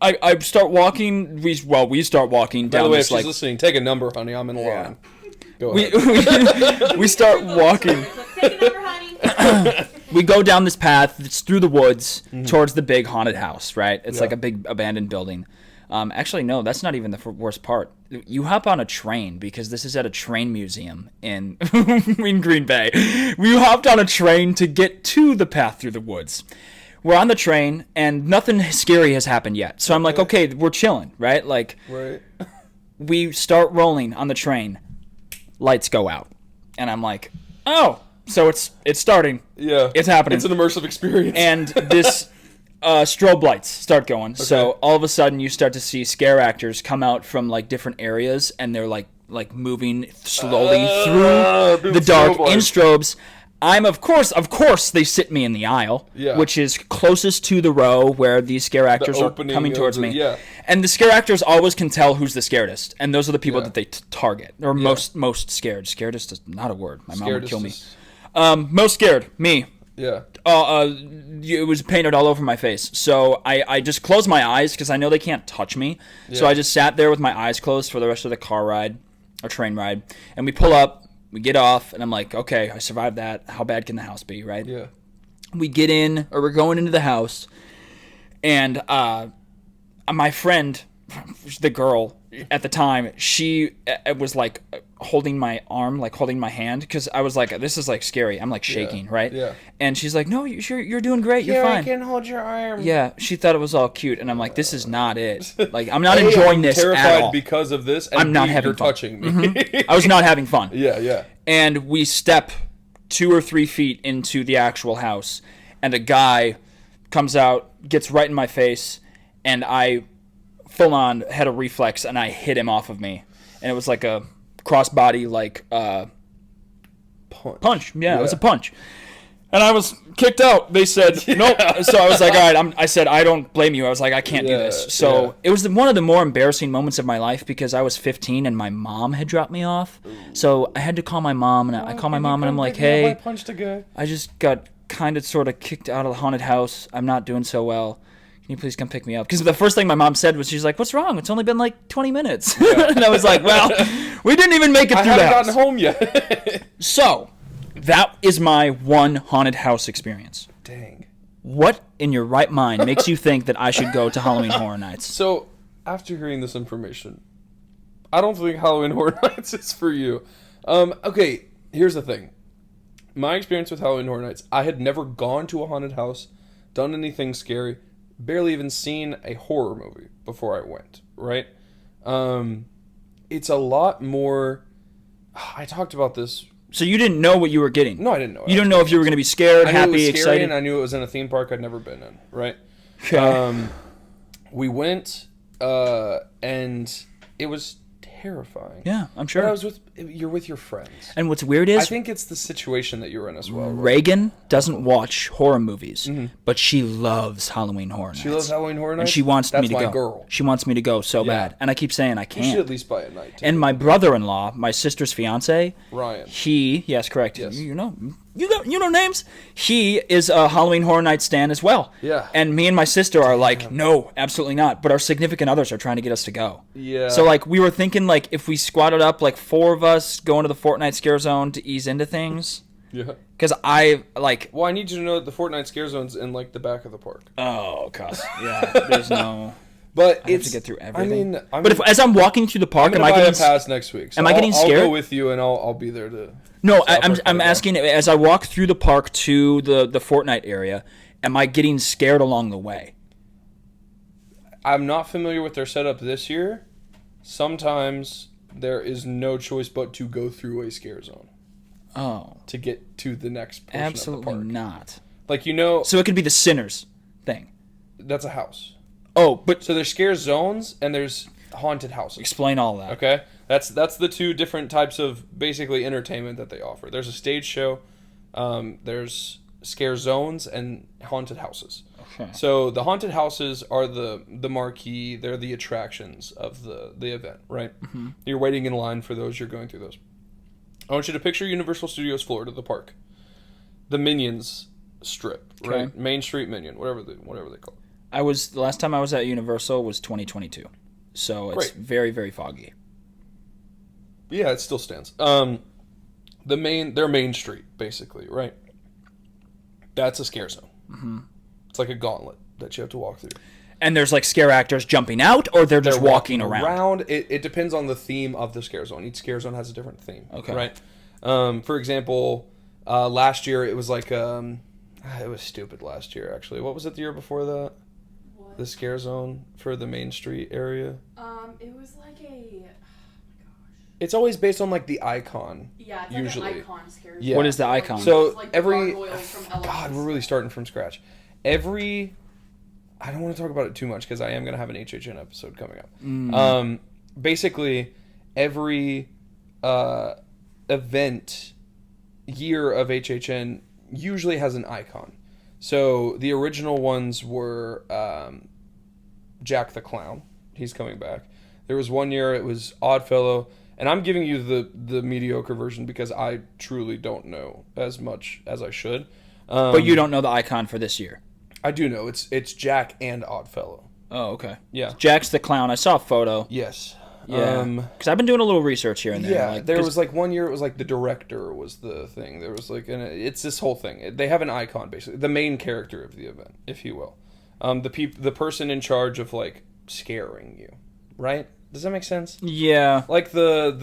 I start walking. We start walking down. By the way, this, if she's listening, take a number, honey. I'm in line. Go ahead. We start walking. Take a number, honey. We go down this path. It's through the woods towards the big haunted house, right? It's like a big abandoned building. Actually, no, that's not even the worst part. You hop on a train, because this is at a train museum in in Green Bay. We hopped on a train to get to the path through the woods. We're on the train, and nothing scary has happened yet. So I'm like, okay, we're chilling, right? Like, right. We start rolling on the train. Lights go out. And I'm like, oh, so it's starting. Yeah. It's happening. It's an immersive experience. And this... strobe lights start going. Okay. So all of a sudden you start to see scare actors come out from like different areas, and they're like moving slowly through the dark in strobes. I'm of course they sit me in the aisle, which is closest to the row where these scare actors are coming towards me. Yeah. And the scare actors always can tell who's the scaredest, and those are the people that they target. Or most scared. Scaredest is not a word. My mom would kill me. Most scared, me. Yeah. It was painted all over my face. So I just closed my eyes because I know they can't touch me. Yeah. So I just sat there with my eyes closed for the rest of the car ride or train ride. And we pull up, we get off, and I'm like, okay, I survived that. How bad can the house be, right? Yeah. We get in, or we're going into the house, and my friend, the girl at the time, she was like holding my arm, like holding my hand, because I was like, this is like scary. I'm like shaking, right? Yeah. And she's like, no, you're doing great. You're fine. I can hold your arm. Yeah. She thought it was all cute, and I'm like, this is not it. Like, I'm not enjoying this terrified at all. Because of this. And I'm not having fun. Touching me. Mm-hmm. I was not having fun. Yeah. And we step 2 or 3 feet into the actual house, and a guy comes out, gets right in my face, and I full on had a reflex, and I hit him off of me, and it was like a crossbody punch. Yeah, it was a punch, and I was kicked out. They said nope. So I was like, all right. I said, I don't blame you. I was like, I can't do this. So it was one of the more embarrassing moments of my life, because I was 15 and my mom had dropped me off. So I had to call my mom, and I called my mom, and I'm like, hey, I punched a guy. I just got kind of sort of kicked out of the haunted house. I'm not doing so well. Can you please come pick me up? Because the first thing my mom said was, she's like, what's wrong? It's only been like 20 minutes. Yeah. And I was like, well, we didn't even make it through the house. I haven't gotten home yet. So, that is my one haunted house experience. Dang. What in your right mind makes you think that I should go to Halloween Horror Nights? So, after hearing this information, I don't think Halloween Horror Nights is for you. Okay, here's the thing. My experience with Halloween Horror Nights, I had never gone to a haunted house, done anything scary, barely even seen a horror movie before I went, right? It's a lot more... I talked about this... So you didn't know what you were getting? No, I didn't know. You didn't know if you were going to be scared, happy, it was scary, excited? And I knew it was in a theme park I'd never been in, right? Okay. We went, and it was terrifying. Yeah, I'm sure. But you're with your friends. And what's weird is... I think it's the situation that you're in as well. Right? Reagan doesn't watch horror movies, but she loves Halloween Horror Nights. She loves Halloween Horror Nights? And she wants me to go. That's my girl. She wants me to go so bad. And I keep saying I can't. You should at least buy a night ticket. And my brother-in-law, my sister's fiance... Ryan. Yes, correct. Yes. You know names. He is a Halloween Horror Nights stan as well. Yeah. And me and my sister are like, no, absolutely not. But our significant others are trying to get us to go. Yeah. So like we were thinking like if we squatted up like 4 of us going to the Fortnite Scare Zone to ease into things. Yeah. Because I like. Well, I need you to know that the Fortnite Scare Zone's in like the back of the park. Oh, cuz. Yeah. There's no. But I have to get through everything. But as I'm walking through the park, am I getting a pass next week? So am I getting scared? I'll go with you, and I'll be there to. No, I'm asking as I walk through the park to the Fortnite area. Am I getting scared along the way? I'm not familiar with their setup this year. Sometimes there is no choice but to go through a scare zone. to get to the next portion Absolutely of the park. not. Like, So it could be the Sinners thing. that's a house. Oh, but So there's scare zones and there's haunted houses. explain all that. Okay? That's the two different types of basically entertainment that they offer. There's a stage show, there's scare zones and haunted houses. Okay. So the haunted houses are the marquee, they're the attractions of the event, right? Mm-hmm. You're waiting in line for those, you're going through those. I want you to picture Universal Studios Florida, the park. The Minions strip, right? Main Street Minion, whatever they call it. The last time I was at Universal was 2022. So it's very, very foggy. Yeah, it still stands. Their Main Street, basically, right? That's a scare zone. Mm-hmm. It's like a gauntlet that you have to walk through. And there's like scare actors jumping out, or they're just walking around? It depends on the theme of the scare zone. Each scare zone has a different theme. Okay. Right? For example, last year it was like... it was stupid last year, actually. What was it the year before that? What? The scare zone for the Main Street area? It was like a... Oh my gosh. It's always based on like the icon. Yeah, it's usually. like an icon scare. Yeah. What is the icon? So like the every... gargoyles from God, we're Elvis. really starting from scratch. I don't want to talk about it too much because I am going to have an HHN episode coming up. Basically, every event year of HHN usually has an icon. So the original ones were Jack the Clown. He's coming back. There was one year it was Oddfellow. And I'm giving you the mediocre version because I truly don't know as much as I should. But you don't know the icon for this year. I do know. It's Jack and Oddfellow. Oh, okay. Yeah. Jack's the clown. I saw a photo. Yes. Yeah. Because I've been doing a little research here and there. Yeah. Like, there was like one year it was like the director was the thing. There was like it's this whole thing. They have an icon basically, the main character of the event, if you will. The person in charge of like scaring you, right? Does that make sense? Yeah. Like the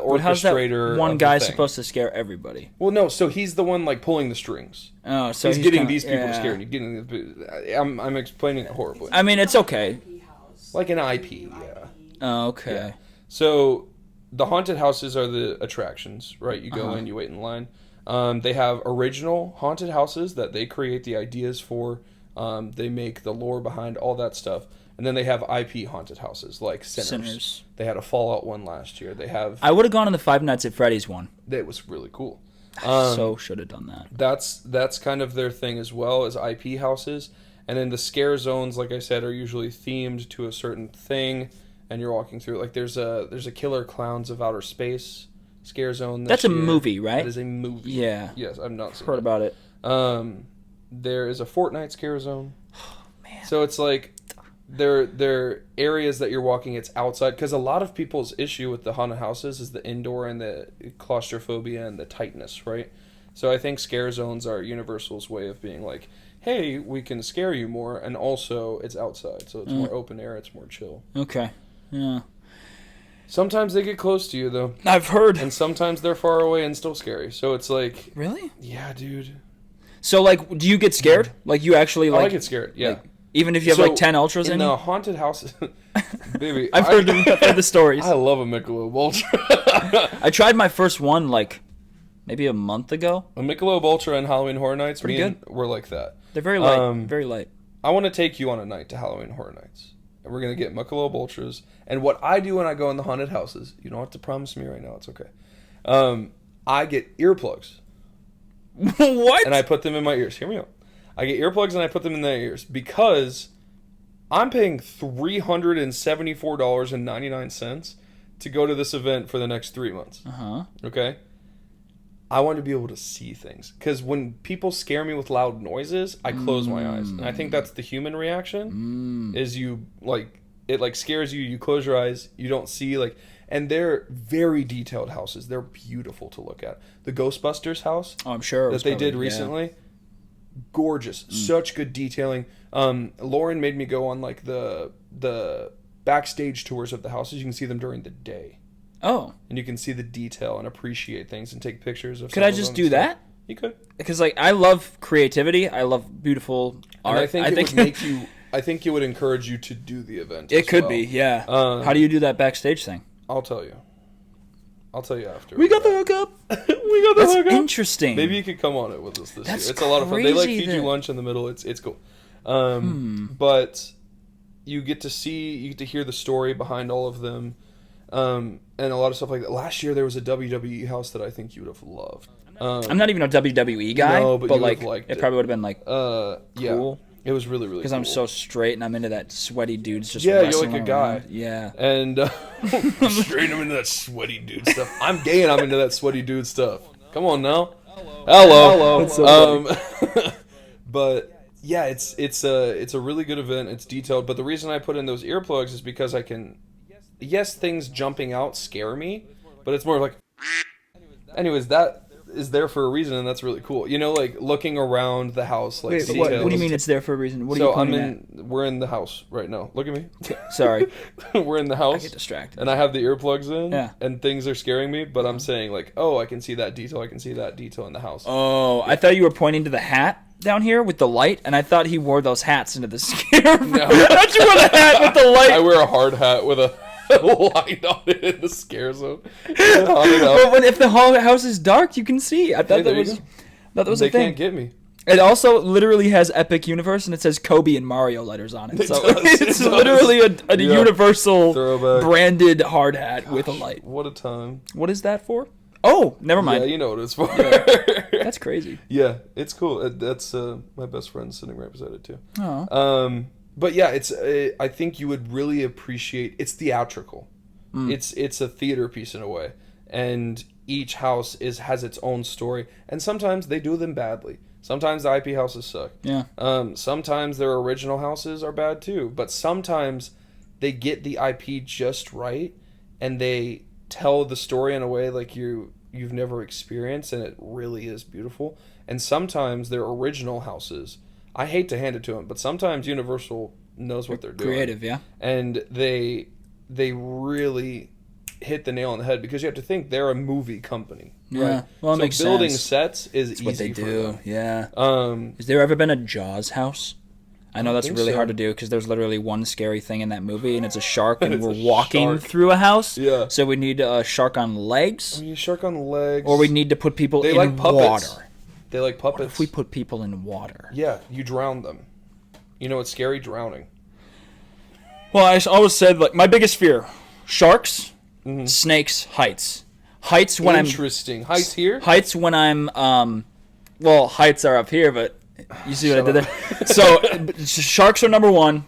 orchestrator. How's that one of the guy thing. supposed to scare everybody? Well, no. So he's the one like pulling the strings. Oh, so he's getting kinda, these people yeah. scared. You're getting. I'm explaining it horribly. I mean, it's okay. IP house. Like an IP, yeah. Oh, okay. Yeah. So the haunted houses are the attractions, right? You go in, you wait in line. They have original haunted houses that they create the ideas for. They make the lore behind all that stuff. And then they have IP haunted houses like Sinners. They had a Fallout one last year. They have... I would have gone on the Five Nights at Freddy's one. That was really cool. So should have done that. That's kind of their thing as well, as IP houses. And then the scare zones, like I said, are usually themed to a certain thing. And you're walking through... Like there's a Killer Clowns of Outer Space scare zone this That's a year. movie, right? That is a movie. Yeah. Yes, I've not seen Heard about it. There is a Fortnite scare zone. Oh, man. So it's like... They're areas that you're walking, it's outside, because a lot of people's issue with the haunted houses is the indoor and the claustrophobia and the tightness, right? So I think scare zones are Universal's way of being like, hey, we can scare you more, and also it's outside, so it's more open air, it's more chill. Okay. Yeah. Sometimes they get close to you, though. I've heard. And sometimes they're far away and still scary. So it's like... Really? Yeah, dude. So, like, do you get scared? Like, you actually, like... I get scared, yeah. Like, even if you have, like, 10 Ultras in the you? haunted houses... Baby, I've heard the stories. I love a Michelob Ultra. I tried my first one, like, maybe a month ago. A Michelob Ultra and Halloween Horror Nights, Pretty we're like that. They're very light. Very light. I want to take you on a night to Halloween Horror Nights. And we're going to get Michelob Ultras. And what I do when I go in the haunted houses, you don't have to promise me right now, it's okay. I get earplugs. What? And I put them in my ears. Hear me out. I get earplugs and I put them in their ears because I'm paying $374.99 to go to this event for the next 3 months. Uh-huh. Okay? I want to be able to see things. Because when people scare me with loud noises, I close my eyes. And I think that's the human reaction. Is you, like, it, like, scares you. You close your eyes. You don't see, like... And they're very detailed houses. They're beautiful to look at. The Ghostbusters house Oh, I'm sure. that they did recently, gorgeous. Such good detailing. Lauren made me go on, like, the backstage tours of the houses. You can see them during the day. Oh. And you can see the detail and appreciate things and take pictures of. Could I just do that? You could. Because, like, I love creativity. I love beautiful art. And I think it would make you. I think it would encourage you to do the event. It as could well. be, yeah. How do you do that backstage thing? I'll tell you. I'll tell you after. We got the hookup. We got the That's hookup. interesting. Maybe you could come on it with us this That's year. It's a lot of fun. They like crazy feed you that- lunch in the middle. It's cool. But you get to hear the story behind all of them, and a lot of stuff like that. Last year there was a WWE house that I think you would have loved. I'm not even a WWE guy, No, but but you like would've liked it it. probably would have been like Yeah, cool. it was really because cool. I'm so straight and I'm into that sweaty dudes just Yeah, you're wrestling like a guy. around. Yeah. And straight I'm into that sweaty dude stuff. I'm gay and I'm into that sweaty dude stuff. Come on now. Hello. That's so But yeah, it's a really good event. It's detailed. But the reason I put in those earplugs is because I can. Yes, things jumping out scare me, but it's more like. Anyways, that is there for a reason, and that's really cool. You know, like looking around the house, like Wait, what do details. you mean it's there for a reason? What are So you pointing we're in the house right now. Look at me. at? Sorry, We're in the house. I get distracted. And I have the earplugs in, Yeah. and things are scaring me, but I'm saying like, oh, I can see that detail, I can see that detail in the house. Oh, I thought you were pointing to the hat down here with the light, and I thought he wore those hats into the scare. No. I thought you wore the hat with the light. I wear a hard hat with a light on it in the scare zone. But if the whole house is dark, you can see. I thought Hey, that there you was. go. Thought that was They a thing. can't get me. It also literally has Epic Universe, and it says Kobe and Mario letters on it. So does, it it's does. literally a Yeah. universal Throwback. branded hard hat with a light. What a time. What is that for? Oh, never mind. Yeah, you know what it's for. That's crazy. Yeah, it's cool. That's my best friend sitting right beside it too. Oh. But yeah, it's. I think you would really appreciate. It's theatrical. It's a theater piece in a way, and each house has its own story, and sometimes they do them badly. Sometimes the IP houses suck. Yeah. Sometimes their original houses are bad too, but sometimes they get the IP just right, and they tell the story in a way like you've never experienced, and it really is beautiful. And sometimes their original houses, I hate to hand it to them, but sometimes Universal knows what they're doing. Creative, yeah. And they really hit the nail on the head, because you have to think they're a movie company, Yeah. right? Well, it so makes building sense. sets is That's easy what they for do. them. Yeah. Has there ever been a Jaws house? I know that's think really so. hard to do because there's literally one scary thing in that movie, and it's a shark, and It's we're a walking shark. through a house. Yeah. So we need a shark on legs, I mean, shark on the legs, or we need to put people They in like puppets. water. They like What puppets. if we put people in water? Yeah, you drown them. You know it's scary, drowning. Well, I always said like my biggest fear: sharks, snakes, heights. Heights when Interesting. Heights here? heights when I'm well, heights are up here, but you see what I did there. So sharks are number one.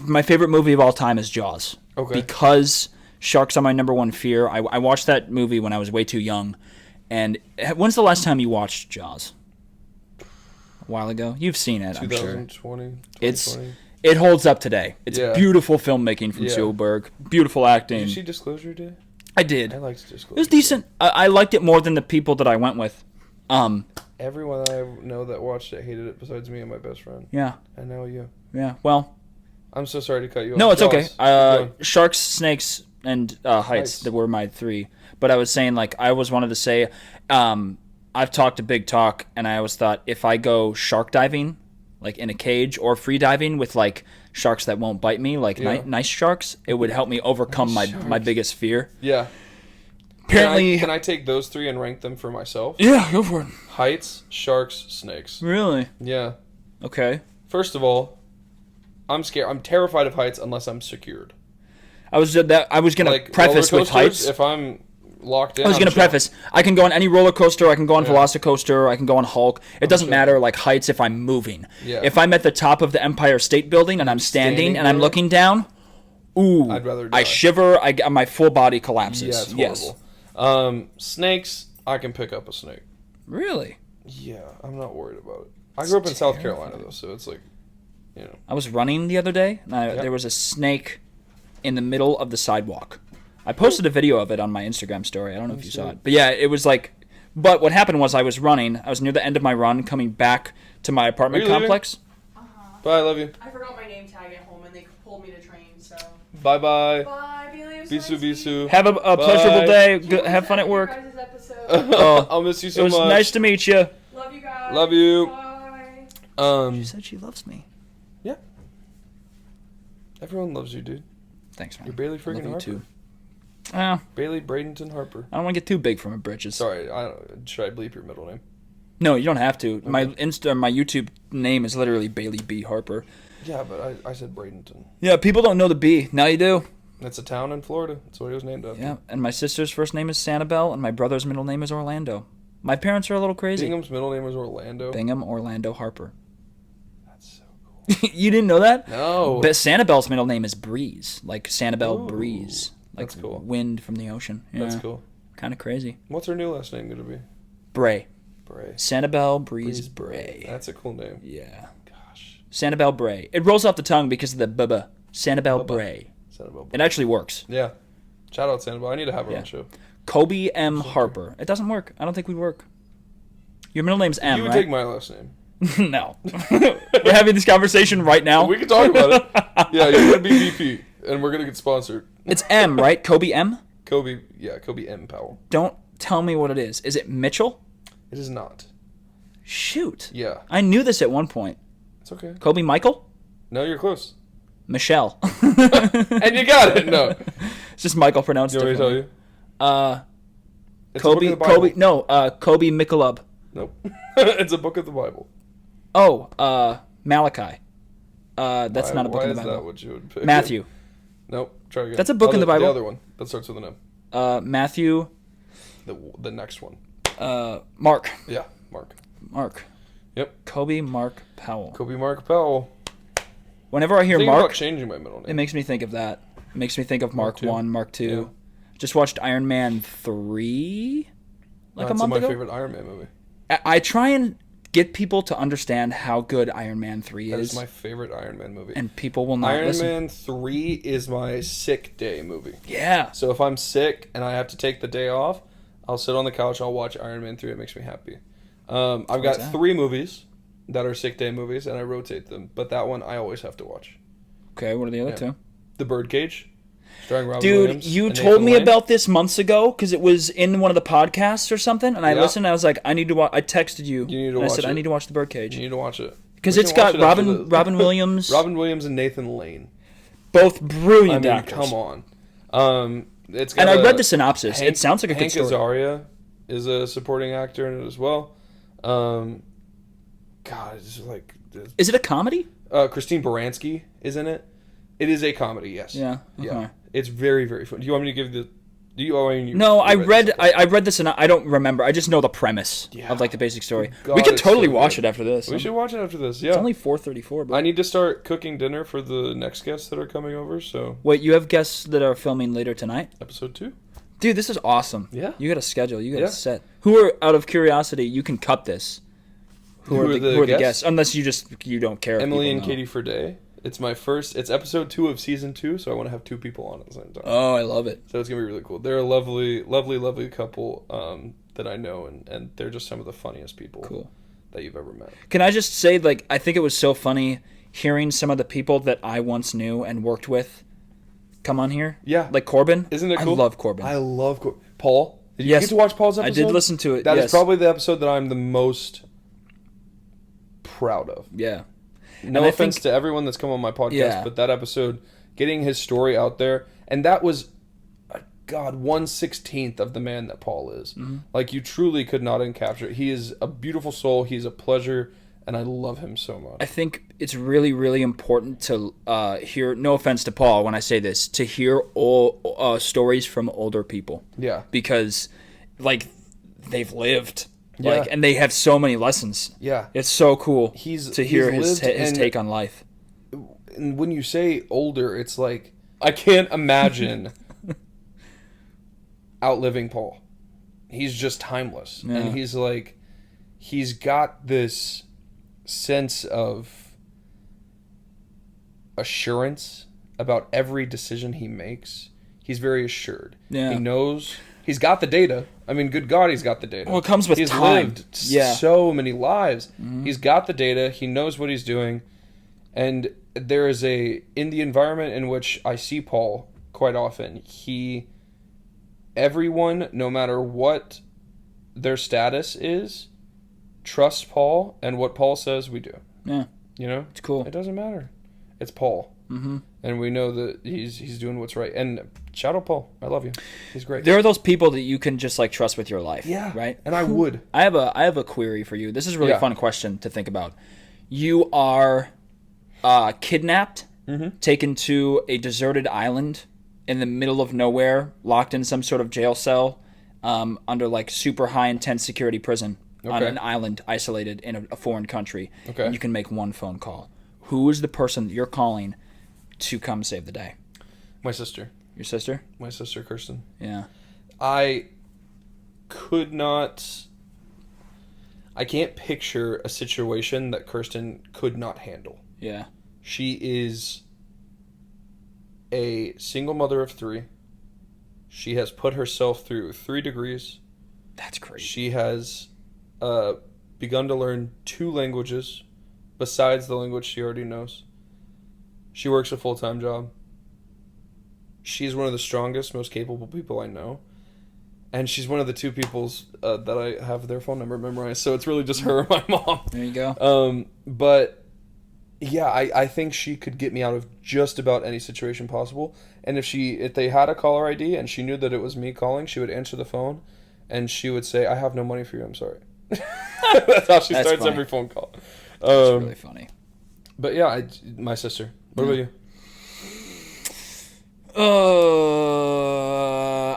My favorite movie of all time is Jaws. Okay. Because sharks are my number one fear. I watched that movie when I was way too young. And when's the last time you watched Jaws? A while ago. You've seen it, I'm sure. 2020. It holds up today. It's Yeah. beautiful filmmaking from Yeah. Spielberg. Beautiful acting. Did you see Disclosure Day? I did. I liked Disclosure. It was decent. I liked it more than the people that I went with. Everyone I know that watched it hated it besides me and my best friend. Yeah. And now you. Yeah. Well, I'm so sorry to cut you off. no, it's okay. Jaws. Keep going. Sharks, snakes, and heights. That were my three. But I was saying, like, I always wanted to say, I've talked a big talk, and I always thought if I go shark diving, like in a cage, or free diving with like sharks that won't bite me, like Yeah. nice sharks, it would help me overcome my biggest fear. Yeah. Apparently, Can I take those three and rank them for myself? yeah, go for it. Heights, sharks, snakes. Really? Yeah. Okay. First of all, I'm scared. I'm terrified of heights unless I'm secured. I was gonna Like preface roller with heights. coasters, if I'm locked in, I was I'm gonna shot. preface. I can go on any roller coaster. I can go on Yeah. Velocicoaster. I can go on Hulk. It doesn't sure. matter like heights if I'm moving. Yeah. If I'm at the top of the Empire State Building and I'm standing and I'm there? looking down, ooh, I'd rather I die. shiver. My full body collapses. Yeah, it's yes. horrible. Snakes, I can pick up a snake. Really? Yeah, I'm not worried about it. I grew up in South Carolina though, so it's like, you know. I was running the other day, and Yep. there was a snake in the middle of the sidewalk. I posted a video of it on my Instagram story. I don't know if you saw it. But yeah, it was like... But what happened was I was running. I was near the end of my run, coming back to my apartment Are you leaving? complex. Bye, I love you. I forgot my name tag at home and they pulled me to train, so. Bye bye. Bye, Bailee. It was Bisu nice meeting you. bisu. Have a pleasurable Bye. day. Can't Have wait fun to at work. your guys' episode. Oh, I'll miss you it so was much. nice to meet you. Love you guys. Love you. Bye. She said she loves me. Everyone loves you, dude. Thanks, man. You're Bailee I love freaking you Harper. too. Bailee Bradenton Harper. I don't want to get too big for my britches. Sorry, should I bleep your middle name? No, you don't have to. Okay. My YouTube name is literally Bailee B. Harper. Yeah, but I said Bradenton. Yeah, people don't know the B. Now you do. It's a town in Florida. That's what he was named after. Yeah, and my sister's first name is Sanibel, and my brother's middle name is Orlando. My parents are a little crazy. Bingham's middle name was Orlando. Bingham Orlando Harper. That's so cool. You didn't know that? No. But Sanibel's middle name is Breeze, like Sanibel Breeze. Like that's cool. Wind from the ocean. Yeah. That's cool. Kind of crazy. What's her new last name going to be? Bray. Bray. Sanibel Breeze Bray. That's a cool name. Yeah. Gosh. Sanibel Bray. It rolls off the tongue because of the bubba. Sanibel Bray. Sanibel Bray. It actually works. Yeah. Shout out Sanibel. I need to have her on the show. Kobe M. Harper. It doesn't work. I don't think we'd work. Your middle name's M, you would right? take my last name. No. We're having this conversation right now. We can talk about it. Yeah, you're going to be VP, and we're going to get sponsored. It's M, right? Kobe M? Kobe M. Powell. Don't tell me what it is. Is it Mitchell? It is not. Shoot. Yeah. I knew this at one point. It's okay. Kobe Michael? No, you're close. Michelle. And you got it. No. It's just Michael pronounced You want me to differently. tell you? It's Kobe Michelob. Nope. It's a book of the Bible. Oh, Malachi. That's not a book in the Bible. Why is that what you would pick? Matthew. Nope. Try again. That's a book in the Bible. The other one that starts with an M. Matthew. The next one. Mark. Yeah, Mark. Mark. Yep. Kobe Mark Powell. Kobe Mark Powell. Whenever I hear Thinking Mark, about changing my middle name. it makes me think of that. It makes me think of Mark 1, Mark 2. Yeah. Just watched Iron Man 3 a month ago. That's my favorite Iron Man movie. I try and get people to understand how good Iron Man 3 is. That is my favorite Iron Man movie. And people will not listen. Iron Man 3 is my sick day movie. Yeah. So if I'm sick and I have to take the day off, I'll sit on the couch, I'll watch Iron Man 3. It makes me happy. I've got 3 movies that are sick day movies, and I rotate them. But that one I always have to watch. Okay, what are the other two? The Birdcage, starring Robin Dude, Williams. you and told Nathan me Lane. about this months ago because it was in one of the podcasts or something, and I listened. And I was like, I need to watch. I texted you. You need to and watch I said, it. I need to watch The Birdcage. You need to watch it. Because We it's can watch got it after this. Robin Williams. Robin Williams and Nathan Lane. Both brilliant I mean, actors. come on. It's got And I read the synopsis. It sounds like a good Hank story. Azaria is a supporting actor in it as well. God, it's like... Is it a comedy? Christine Baranski is in it. It is a comedy, yes. Yeah. Okay. Yeah. It's very, very fun. Do you want me to give the... Do you? No, I read this and I don't remember. I just know the premise of like the basic story. God, we could it's totally so watch good. it after this. We should watch it after this, yeah. It's only 4:34, but I need to start cooking dinner for the next guests that are coming over, so... Wait, you have guests that are filming later tonight? Episode 2? Dude, this is awesome. Yeah. You got a schedule. You got Yeah. a set. Who are, out of curiosity, you can cut this. Who are the guests? Unless you don't care. if Emily people and know. Katie Forday. It's episode 2 of season 2, so I want to have 2 people on at the same time. Oh, I love it. So it's going to be really cool. They're a lovely, lovely, lovely couple that I know, and they're just some of the funniest people that you've ever met. Can I just say, like, I think it was so funny hearing some of the people that I once knew and worked with come on here. Yeah. Like Corbin. Isn't it cool? I love Corbin. I love Corbin. Paul? Did you Yes. get to watch Paul's episode? I did listen to it, That is yes. probably the episode that I'm the most proud of. Yeah. No offense to everyone that's come on my podcast, but that episode, getting his story out there, and that was, God, 1/16 of the man that Paul is. Mm-hmm. Like, you truly could not encapture it. He is a beautiful soul. He's a pleasure, and I love him so much. I think it's really, really important to hear, no offense to Paul when I say this, to hear all stories from older people. Yeah. Because, like, they've lived. Yeah. Like, and they have so many lessons. Yeah. It's so cool to hear he's his take on life. And when you say older, it's like, I can't imagine outliving Paul. He's just timeless. Yeah. And he's like, he's got this sense of assurance about every decision he makes. He's very assured. Yeah. He knows. He's got the data. I mean, good God, he's got the data. Well, it comes with he's time. lived Yeah. so many lives. Mm-hmm. He's got the data. He knows what he's doing. And there is in the environment in which I see Paul quite often, everyone, no matter what their status is, trusts Paul, and what Paul says we do. Yeah. You know? It's cool. It doesn't matter. It's Paul. Mm-hmm. And we know that he's doing what's right. And shout out Paul. I love you. He's great. There are those people that you can just like trust with your life. Yeah. Right? And I would. I have a query for you. This is a really fun question to think about. You are kidnapped, taken to a deserted island in the middle of nowhere, locked in some sort of jail cell, under like super high intense security prison on an island, isolated in a foreign country. Okay. And you can make one phone call. Who is the person that you're calling to come save the day? My sister. Your sister? My sister, Kirsten. Yeah. I can't picture a situation that Kirsten could not handle. Yeah. She is a single mother of 3. She has put herself through 3 degrees. That's crazy. She has begun to learn 2 languages besides the language she already knows. She works a full-time job. She's one of the strongest, most capable people I know. And she's one of the 2 people's that I have their phone number memorized. So it's really just her and my mom. There you go. But yeah, I think she could get me out of just about any situation possible. And if they had a caller ID and she knew that it was me calling, she would answer the phone and she would say, "I have no money for you, I'm sorry." That's how she starts every phone call. That's really funny. But yeah, my sister. What about you?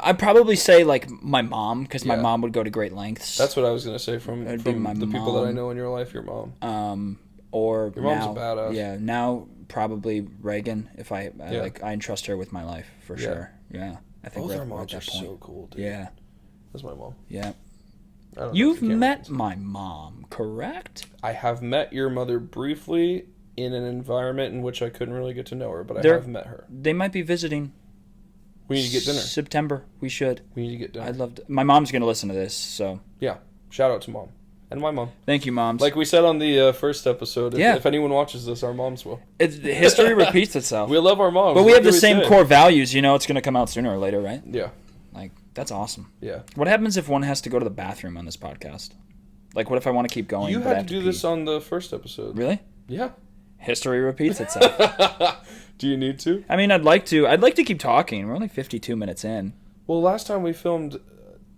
I'd probably say like my mom, because my mom would go to great lengths. That's what I was gonna say from the people that I know in your life. Your mom. Or your mom's now, a badass. Yeah, now probably Reagan. If I entrust her with my life for sure. Yeah, I think both our moms are so cool, dude. Yeah, that's my mom. Yeah. You've met my mom, correct? I have met your mother briefly in an environment in which I couldn't really get to know her, but I have met her. They might be visiting. We need to get dinner. September. We should. We need to get dinner. I'd love to. My mom's going to listen to this, so. Yeah. Shout out to Mom. And my mom. Thank you, moms. Like we said on the first episode, if anyone watches this, our moms will. History repeats itself. We love our moms. But we have the same core values. You know it's going to come out sooner or later, right? Yeah. Like, that's awesome. Yeah. What happens if one has to go to the bathroom on this podcast? Like, what if I want to keep going? You had to do this on the first episode. Really? Yeah. History repeats itself. Do you need to? I mean, I'd like to. I'd like to keep talking. We're only 52 minutes in. Well, last time we filmed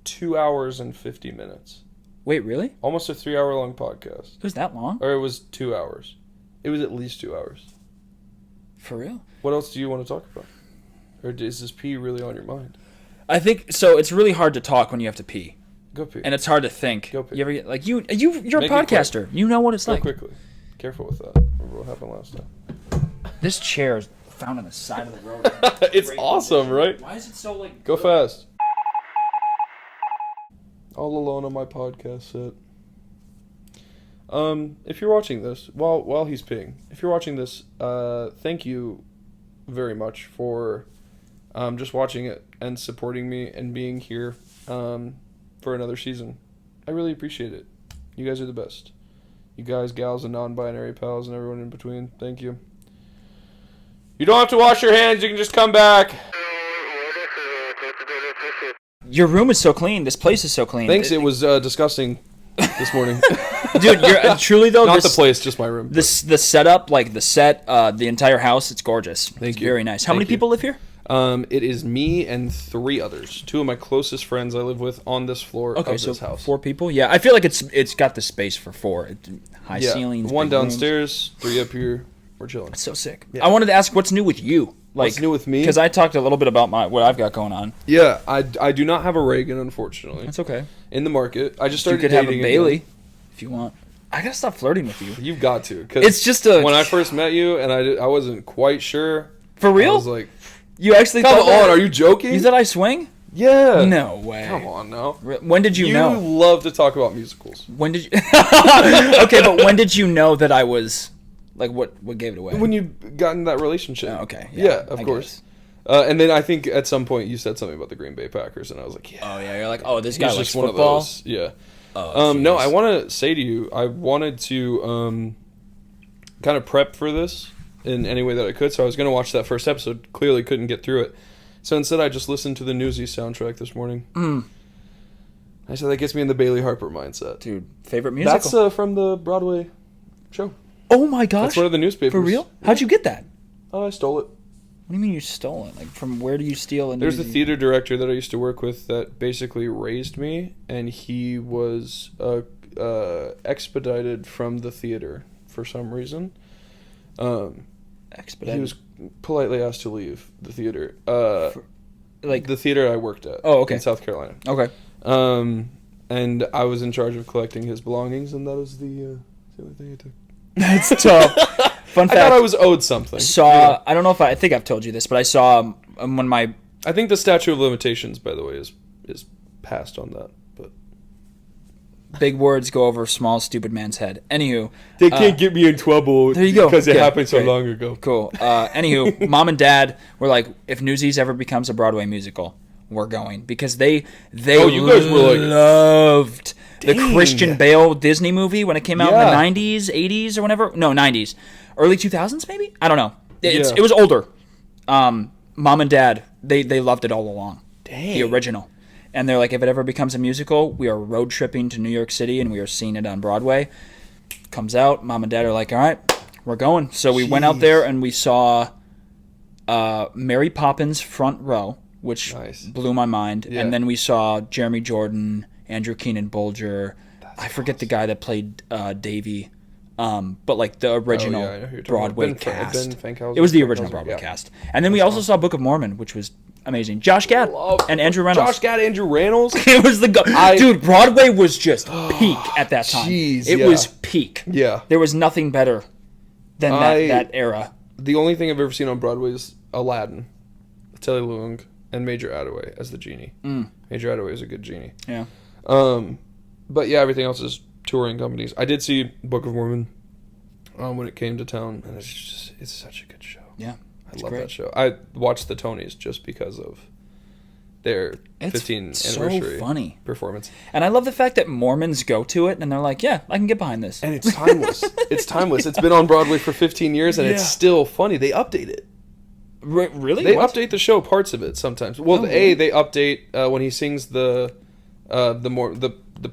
2 hours and 50 minutes. Wait, really? Almost a 3-hour-long podcast. It was that long? Or it was 2 hours. It was at least 2 hours. For real? What else do you want to talk about? Or is this pee really on your mind? I think so. It's really hard to talk when you have to pee. Go pee. And it's hard to think. Go pee. You ever get, like you're a podcaster. You know what it's like. Go quickly. Careful with that. Remember what happened last time. This chair is found on the side of the road. It's awesome, right? Why is it so like? Go fast. All alone on my podcast set. If you're watching this while he's peeing, if you're watching this, thank you very much for just watching it and supporting me and being here for another season. I really appreciate it. You guys are the best. You guys, gals, and non-binary pals and everyone in between. Thank you. You don't have to wash your hands. You can just come back. Your room is so clean. This place is so clean. Thanks. It was disgusting this morning. Dude, you're truly though. Not the place, just my room. The setup, like the set, the entire house, it's gorgeous. Thank you. Very nice. How many people live here? It is me and 3 others. 2 of my closest friends I live with on this floor of this house. 4 people. Yeah, I feel like it's got the space for 4. High ceilings. 1 downstairs, 3 up here. We're chilling. It's so sick. Yeah. I wanted to ask, what's new with you? Like, what's new with me? Because I talked a little bit about what I've got going on. Yeah, I do not have a Reagan, unfortunately. That's okay. In the market, I just started. You could dating have a Bailee again. if you want. I gotta stop flirting with you. You've got to. Cause it's just when I first met you and I wasn't quite sure. For real? I was like, you actually come on? Are you joking? You said I swing? Yeah. No way. Come on now. When did you know? You love to talk about musicals. When did you? Okay, but when did you know that I was? Like, what gave it away? When you got in that relationship. Oh, okay. Yeah, of course. And then I think at some point you said something about the Green Bay Packers, and I was like, yeah. Oh, yeah. You're like, oh, this guy likes just football? one of those. Yeah. Oh, no, I want to say to you, I wanted to kind of prep for this in any way that I could, so I was going to watch that first episode. Clearly couldn't get through it. So instead I just listened to the Newsies soundtrack this morning. I said that gets me in the Bailee Harper mindset. Dude, favorite musical? That's from the Broadway show. Oh my gosh. That's one of the newspapers. For real? How'd you get that? Oh, I stole it. What do you mean you stole it? Like, from where do you steal? There's a theater director that I used to work with that basically raised me, and he was expedited from the theater for some reason. Expedited? He was politely asked to leave the theater. Like the theater I worked at. Oh, okay. In South Carolina. Okay. And I was in charge of collecting his belongings, and that was the only thing I took. That's tough. Fun fact. I thought I was owed something. I don't know if I think I've told you this, but I saw when my... I think the statute of limitations, by the way, is passed on that. But big words go over small, stupid man's head. Anywho. They can't get me in trouble there you go. because it happened so long ago. Cool. Anywho, Mom and Dad were like, if Newsies ever becomes a Broadway musical, we're going. Because they you guys were like... loved... Dang. The Christian Bale Disney movie when it came out in the 90s, 80s, or whenever. No, 90s. Early 2000s, maybe? I don't know. It was older. Mom and Dad, they loved it all along. Dang. The original. And they're like, if it ever becomes a musical, we are road tripping to New York City and we are seeing it on Broadway. Comes out, Mom and Dad are like, all right, we're going. So we went out there and we saw Mary Poppins front row, which blew my mind. Yeah. And then we saw Jeremy Jordan, Andrew Keenan Bolger. I forget the guy that played Davy. But like the original Broadway cast. It was the original Broadway cast. And then we also saw Book of Mormon, which was amazing. Josh Gad and Andrew Reynolds. Josh Gad, Andrew Reynolds. It was dude, Broadway was just peak at that time. It was peak. Yeah. There was nothing better than that era. The only thing I've ever seen on Broadway is Aladdin. Telly Leung and Major Attaway as the genie. Major Attaway is a good genie. Yeah. But yeah, everything else is touring companies. I did see Book of Mormon when it came to town, and it's such a good show. Yeah, I love that show. I watched the Tonys just because of their 15th anniversary performance. And I love the fact that Mormons go to it and they're like, yeah, I can get behind this. And it's timeless. It's timeless. It's been on Broadway for 15 years, and it's still funny. They update it. Really? They update the show, parts of it sometimes. Well, they update when he sings the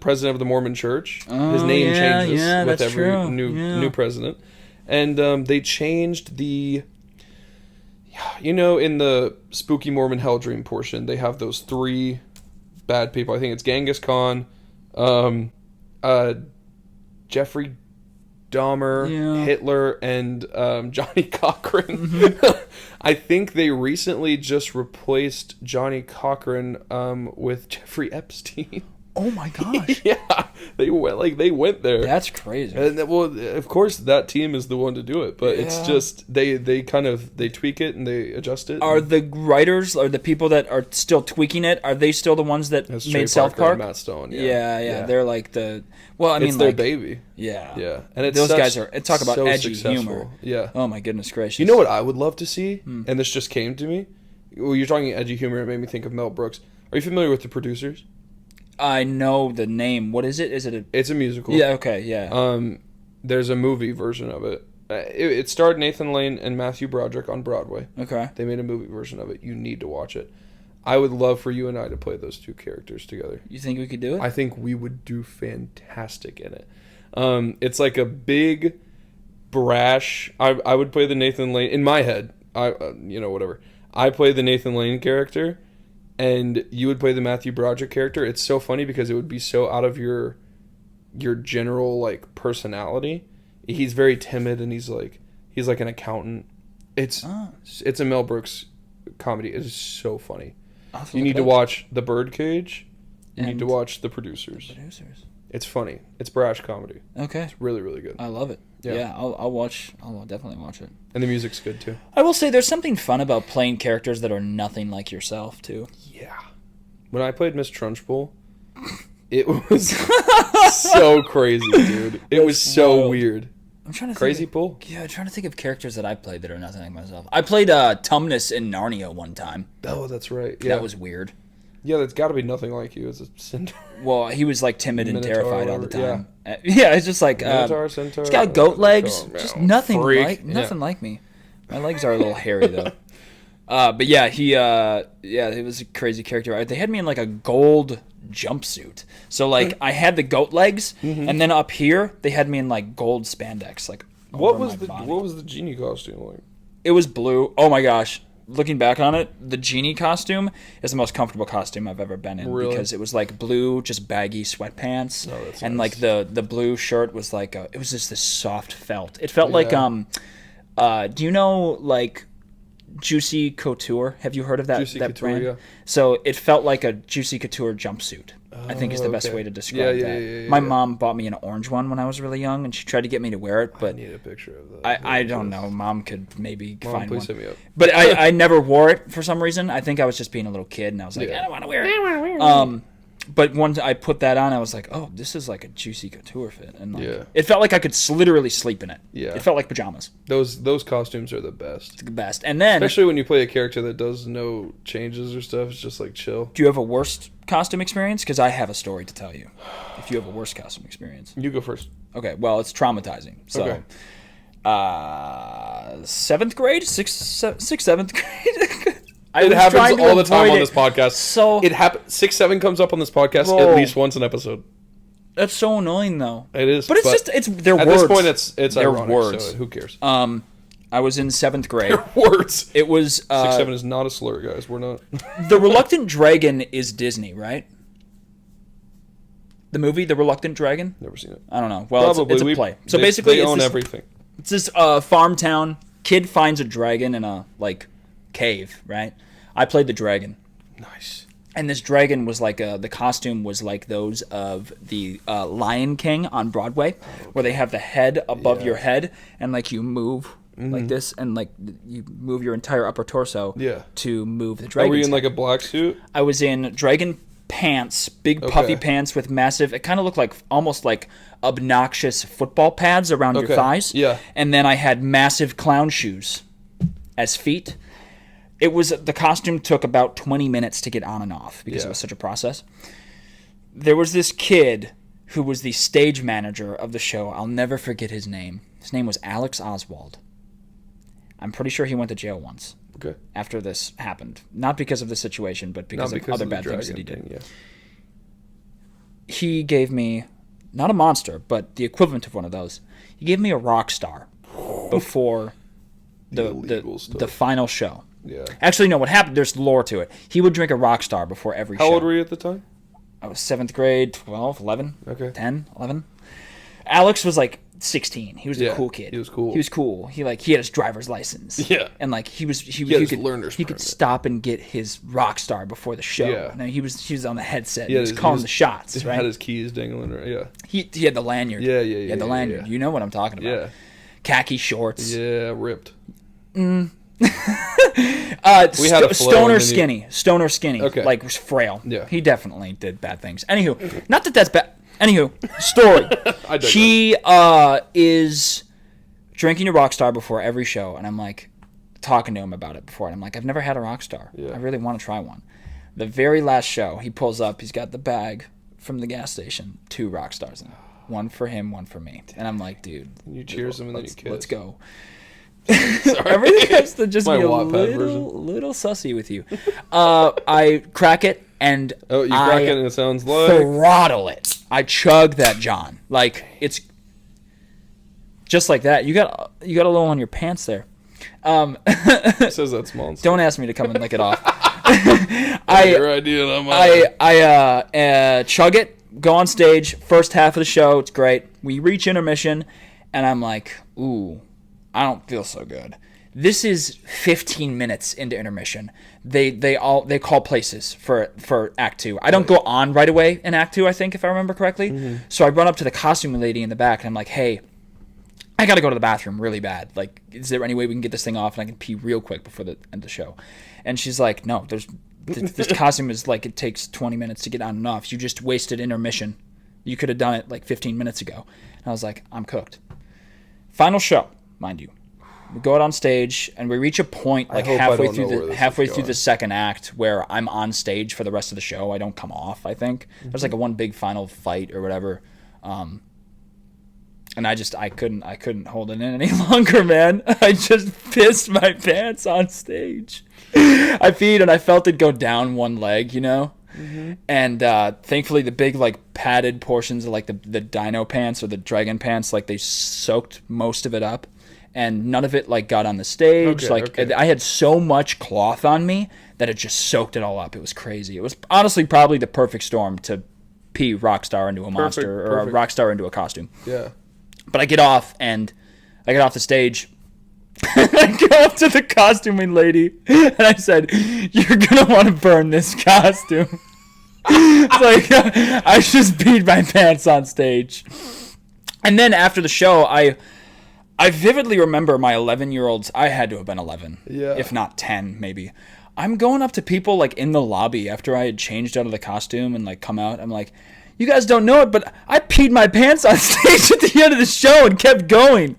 president of the Mormon Church. His name changes with every new president. And they changed in the Spooky Mormon Hell Dream portion, they have those 3 bad people. I think it's Genghis Khan, Jeffrey Dahmer, Hitler, and Johnny Cochran. Mm-hmm. I think they recently just replaced Johnny Cochran with Jeffrey Epstein. Oh my gosh! Yeah, they went there. That's crazy. And of course, that team is the one to do it, but it's just they tweak it and they adjust it. Are the writers or the people that are still tweaking it? Are they still the ones that made South Park? Matt Stone. Yeah. They're like the. Well, I mean, it's their baby. Yeah. And it's those guys are talk about so edgy successful. humor. Yeah. Oh my goodness gracious! You know what I would love to see, and this just came to me. Well, you're talking edgy humor. It made me think of Mel Brooks. Are you familiar with The Producers? I know the name. What is it? It's a musical. Yeah. Okay. Yeah. There's a movie version of it. It starred Nathan Lane and Matthew Broderick on Broadway. Okay. They made a movie version of it. You need to watch it. I would love for you and I to play those 2 characters together. You think we could do it? I think we would do fantastic in it. It's like a big, brash. I would play the Nathan Lane in my head. Whatever. I play the Nathan Lane character. And you would play the Matthew Broderick character. It's so funny because it would be so out of your general like personality. He's very timid and he's like an accountant. It's a Mel Brooks comedy. It is so funny. You need to watch The Birdcage. You need to watch The Producers. It's funny. It's brash comedy. Okay. It's really, really good. I love it. Yeah, I'll definitely watch it. And the music's good too. I will say there's something fun about playing characters that are nothing like yourself too. Yeah. When I played Miss Trunchbull, it was so crazy, dude. It was so wild. Weird. I'm trying to Crazy Pool? Yeah, I'm trying to think of characters that I played that are nothing like myself. I played Tumnus in Narnia one time. Oh, that's right. Yeah. That was weird. Yeah, that's got to be nothing like you as a centaur. Well, he was like timid and terrified all the time. Yeah, it's just like Minotaur, centaur. He's got goat legs. Just nothing Freak. like me. My legs are a little hairy though. But yeah, it was a crazy character. They had me in like a gold jumpsuit. So like I had the goat legs, and then up here they had me in like gold spandex. Like what was the genie costume like? It was blue. Oh my gosh. Looking back on it, the genie costume is the most comfortable costume I've ever been in. Really? Because it was like blue, just baggy sweatpants. Oh, that's and nice. like the blue shirt was like it was just this soft felt. It felt Yeah. like do you know like Juicy Couture? Have you heard of that Juicy that Couture, brand? yeah. So it felt like a Juicy Couture jumpsuit. I think is the best okay. way to describe Yeah, that. yeah, My yeah. mom bought me an orange one when I was really young, and she tried to get me to wear it, I but need a picture of that. I don't know. Mom could maybe Mom, find please one. hit me up. But I never wore it for some reason. I think I was just being a little kid, and I was like, Yeah. I don't want to wear it. But once I put that on, I was like, oh, this is like a Juicy Couture fit, and like, Yeah. it felt like I could literally sleep in it. Yeah. It felt like pajamas. Those costumes are the best. It's the best. And then, Especially when you play a character that does no changes or stuff. It's just like chill. do you have a worst costume experience? Because I have a story to tell you. If you have a worst costume experience. You go first. Okay, well, it's traumatizing. So, Okay. 7th grade, 7th grade. I It was happens trying to all the time avoid on it. this podcast. So It happens. 6-7 comes up on this podcast Bro. at least once an episode. that's so annoying, though. It is, But it's their at words. this point it's They're ironic. words. So who cares? I was in 7th grade. Words. It was 6-7 is not a slur, guys. We're not. The Reluctant Dragon is Disney, right? The movie, The Reluctant Dragon. Never seen it. I don't know. Well, it's a play. So they basically, it's own this, everything. it's this farm town. Kid finds a dragon in a like cave, right? I played the dragon. Nice. And this dragon was like the costume was like those of the Lion King on Broadway, where they have the head above your head and like you move like this and like you move your entire upper torso Yeah. to move the Are dragon. we in like a black suit? I was in dragon pants, big puffy Okay. pants with massive. It kind of looked like almost like obnoxious football pads around your Okay, thighs. yeah. And then I had massive clown shoes as feet. It was the costume took about 20 minutes to get on and off because Yeah. it was such a process. There was this kid who was the stage manager of the show. I'll never forget his name. His name was Alex Oswald. I'm pretty sure he went to jail once Okay. after this happened. Not because of the situation, but because Not of because other of the bad things that he dragon did. thing, yeah. He gave me, not a monster, but the equivalent of one of those. He gave me a rock star before Illegal the stuff. final show. Yeah. Actually, no, what happened, there's lore to it. He would drink a rock star before every show. How old were you at the time? I was 7th grade, 12, 11, Okay. 10, 11. Alex was like 16. He was a Yeah, cool kid. he was cool. He was cool. He had his driver's license. Yeah. And like he had his could learner's he could permit. stop and get his rock star before the show. Yeah. And he was on the headset. Yeah, He was calling the shots, He right? had his keys dangling. Yeah. He had the lanyard. Yeah, yeah, He had the yeah, lanyard. yeah. You know what I'm talking about. Yeah. Khaki shorts. Yeah. Ripped. We had a flow stoner and then skinny. Stoner skinny. Okay. Like was frail. Yeah. He definitely did bad things. Anywho, not that that's bad. Anywho, story. I digress. He is drinking a rock star before every show, and I'm like talking to him about it before, and I'm like, I've never had a rock star. Yeah. I really want to try one. The very last show, he pulls up. He's got the bag from the gas station. 2 rock stars in it. One for him, one for me. And I'm like, dude, You cheers him and then you let's, kiss. let's go. Everything has to just My be a Wattpad little sussy with you. I crack it and Oh, you I crack it and it sounds like. throttle it. I chug that John. Like it's just like that. You got a little on your pants there. It says that's monster. Don't ask me to come and lick it off. Your idea, not mine. I chug it, go on stage, first half of the show, it's great. We reach intermission, and I'm like, ooh, I don't feel so good. This is 15 minutes into intermission. They call places for Act 2. I don't go on right away in Act 2, I think, if I remember correctly. Mm-hmm. So I run up to the costume lady in the back, and I'm like, hey, I gotta go to the bathroom really bad. Like, is there any way we can get this thing off and I can pee real quick before the end of the show? And she's like, no, this costume is like, it takes 20 minutes to get on and off. You just wasted intermission. You could have done it like 15 minutes ago. And I was like, I'm cooked. Final show, mind you. We go out on stage and we reach a point like hope I halfway don't know where through this halfway is through going. the second act where I'm on stage for the rest of the show. I don't come off, I think. There's like a one big final fight or whatever. And I couldn't hold it in any longer, man. I just pissed my pants on stage. I peed and I felt it go down one leg, you know? And thankfully the big like padded portions of like the dino pants or the dragon pants, like they soaked most of it up, and none of it like got on the stage. I had so much cloth on me that it just soaked it all up. It was crazy. It was honestly probably the perfect storm to pee Rockstar into a monster or a Rockstar into a costume. Yeah. But I get off the stage. I go up to the costuming lady and I said, "You're gonna want to burn this costume." It's like I just peed my pants on stage. And then after the show, I vividly remember my 11-year-olds. I had to have been 11, if not 10, maybe. I'm going up to people like in the lobby after I had changed out of the costume and like come out. I'm like, "You guys don't know it, but I peed my pants on stage at the end of the show and kept going."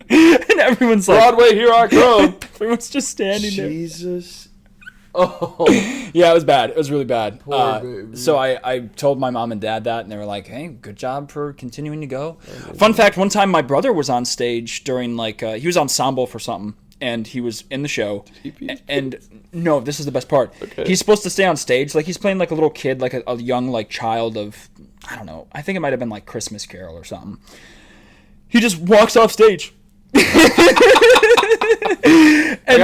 And everyone's like, "Broadway, here I come." Everyone's just standing there. Jesus. Oh. Yeah, it was bad. It was really bad. Poor baby. So I told my mom and dad that, and they were like, "Hey, good job for continuing to go." Fun fact, one time my brother was on stage during like, he was ensemble for something, and he was in the show. And no, this is the best part. Okay. He's supposed to stay on stage. Like he's playing like a little kid, like a young like child of, I don't know. I think it might have been like Christmas Carol or something. He just walks off stage. And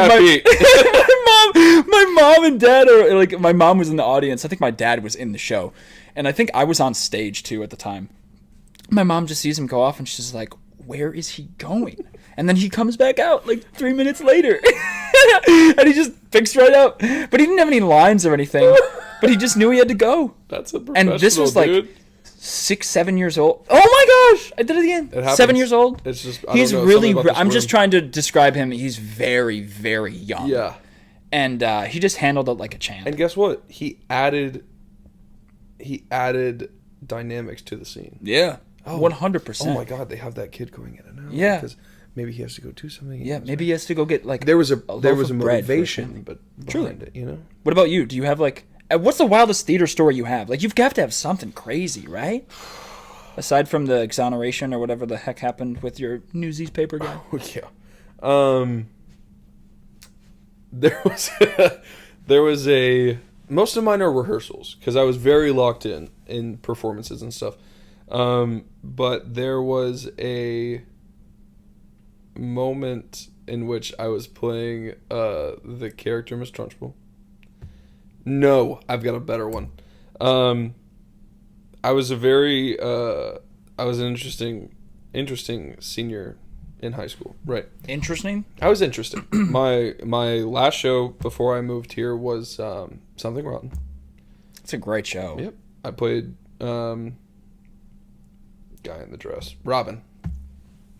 my mom and dad are like, my mom was in the audience. I think my dad was in the show, and I think I was on stage too at the time. My mom just sees him go off and she's like, "Where is he going?" And then he comes back out like 3 minutes later. And he just picks right up, but he didn't have any lines or anything, but he just knew he had to go. That's a professional, and this was like dude. 6-7 years old. Oh my gosh, I did it again. 7 years old. It's just he's really. I'm just trying to describe him. He's very, very young. Yeah, and he just handled it like a champ. And guess what? He added dynamics to the scene. Yeah, 100%. Oh my God, they have that kid going in and out. Yeah, because maybe he has to go do something. Yeah, maybe he has to go get like. There was a motivation, but behind it, you know. What about you? Do you have like? What's the wildest theater story you have? Like, you've got to have something crazy, right? Aside from the exoneration or whatever the heck happened with your Newsies paper guy. Oh, yeah. There was a... Most of mine are rehearsals, because I was very locked in performances and stuff. But there was a moment in which I was playing the character Miss Trunchbull. No, I've got a better one. I was an interesting senior in high school, right? Interesting? I was interesting. My last show before I moved here was Something Rotten. It's a great show. Yep. I played guy in the dress, Robin.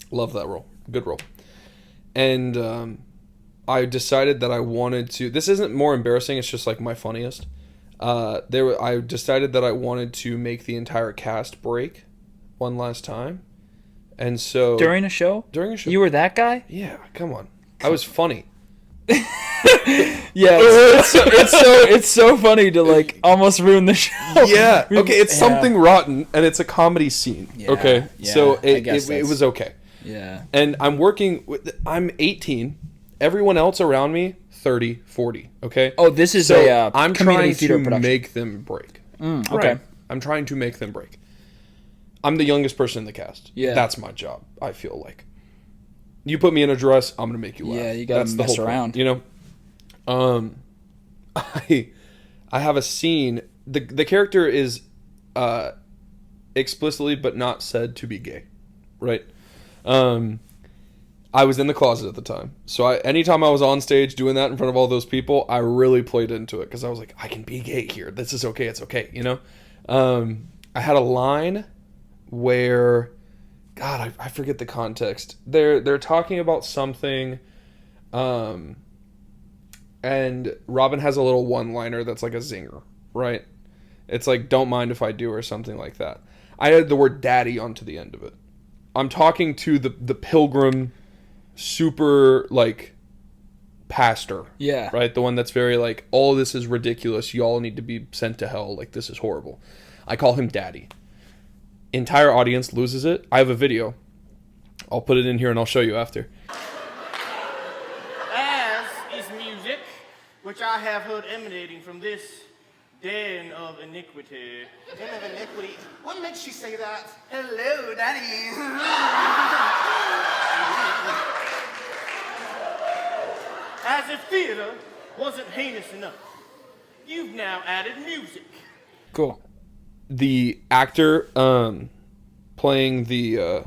Love that role. Good role. And I decided that I wanted to... This isn't more embarrassing, it's just like my funniest. I decided that I wanted to make the entire cast break one last time. And so... During a show? During a show. You were that guy? Yeah, come on. I was funny. Yeah, it's so funny to like almost ruin the show. Yeah. Okay, it's Something Rotten, and it's a comedy scene. Yeah, okay? Yeah, so it was okay. Yeah. And I'm 18. Everyone else around me, 30, 40. Okay. Oh, this is I'm trying to production. make them break. Okay. Right. I'm trying to make them break. I'm the youngest person in the cast. Yeah. That's my job, I feel like. You put me in a dress, I'm going to make you laugh. Yeah, you got to mess around. Point, you know? I have a scene. The character is explicitly but not said to be gay. Right? I was in the closet at the time. So anytime I was on stage doing that in front of all those people, I really played into it because I was like, I can be gay here. This is okay. It's okay. You know? I had a line where, God, I forget the context. They're talking about something, and Robin has a little one-liner that's like a zinger, right? It's like, don't mind if I do, or something like that. I had the word daddy onto the end of it. I'm talking to the pilgrim, super, like, pastor. Yeah. Right? The one that's very like, all this is ridiculous. Y'all need to be sent to hell. Like, this is horrible. I call him daddy. Entire audience loses it. I have a video. I'll put it in here and I'll show you after. As is music, which I have heard emanating from this Den of iniquity. Den of iniquity? What makes you say that? Hello, Danny. As if theater wasn't heinous enough, you've now added music. Cool. The actor playing the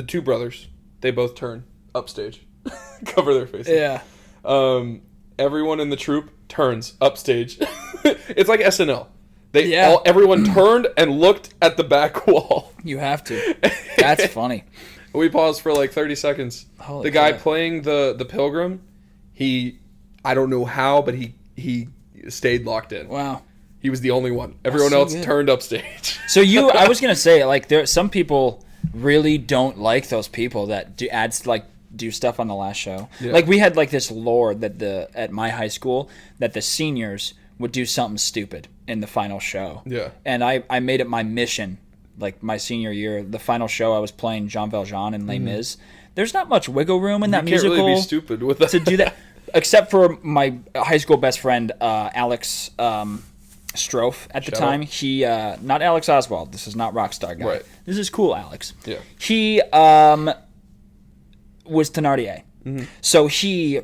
two brothers, they both turn upstage, cover their faces. Yeah. Everyone in the troupe turns upstage. It's like SNL. Yeah. Everyone turned and looked at the back wall. You have to. That's funny. We paused for like 30 seconds. Holy the guy crap. playing the pilgrim, I don't know how, but he stayed locked in. Wow. He was the only one. Everyone so else good. turned upstage. So I was gonna say, like, some people really don't like those people that do stuff on the last show. Yeah. Like, we had like this lore that at my high school that the seniors would do something stupid in the final show. Yeah. And I made it my mission, like my senior year, the final show I was playing Jean Valjean and Les Mis. There's not much wiggle room in that You can't musical really be stupid with that. to do that, except for my high school best friend Alex Strofe at the Shout time. out. He not Alex Oswald. This is not Rockstar guy. Right. This is cool Alex. Yeah. He was Thenardier. Mm-hmm. So he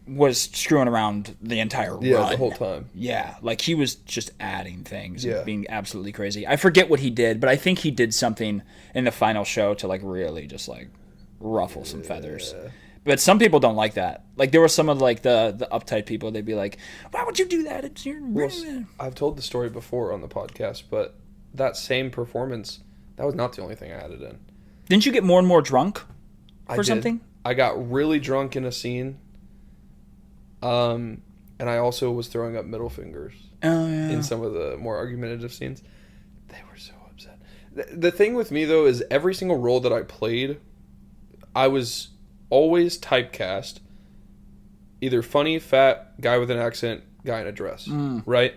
was screwing around the entire Yeah, run. the whole time. Yeah, like he was just adding things Yeah. and being absolutely crazy. I forget what he did, but I think he did something in the final show to like really just like ruffle some feathers. But some people don't like that. Like there were some of like the uptight people. They'd be like, "Why would you do that? It's your." Well, I've told the story before on the podcast, but that same performance, that was not the only thing I added in. Didn't you get more and more drunk I for did. something? I got really drunk in a scene. And I also was throwing up middle fingers in some of the more argumentative scenes. They were so upset. The thing with me, though, is every single role that I played, I was always typecast. Either funny, fat, guy with an accent, guy in a dress. Right?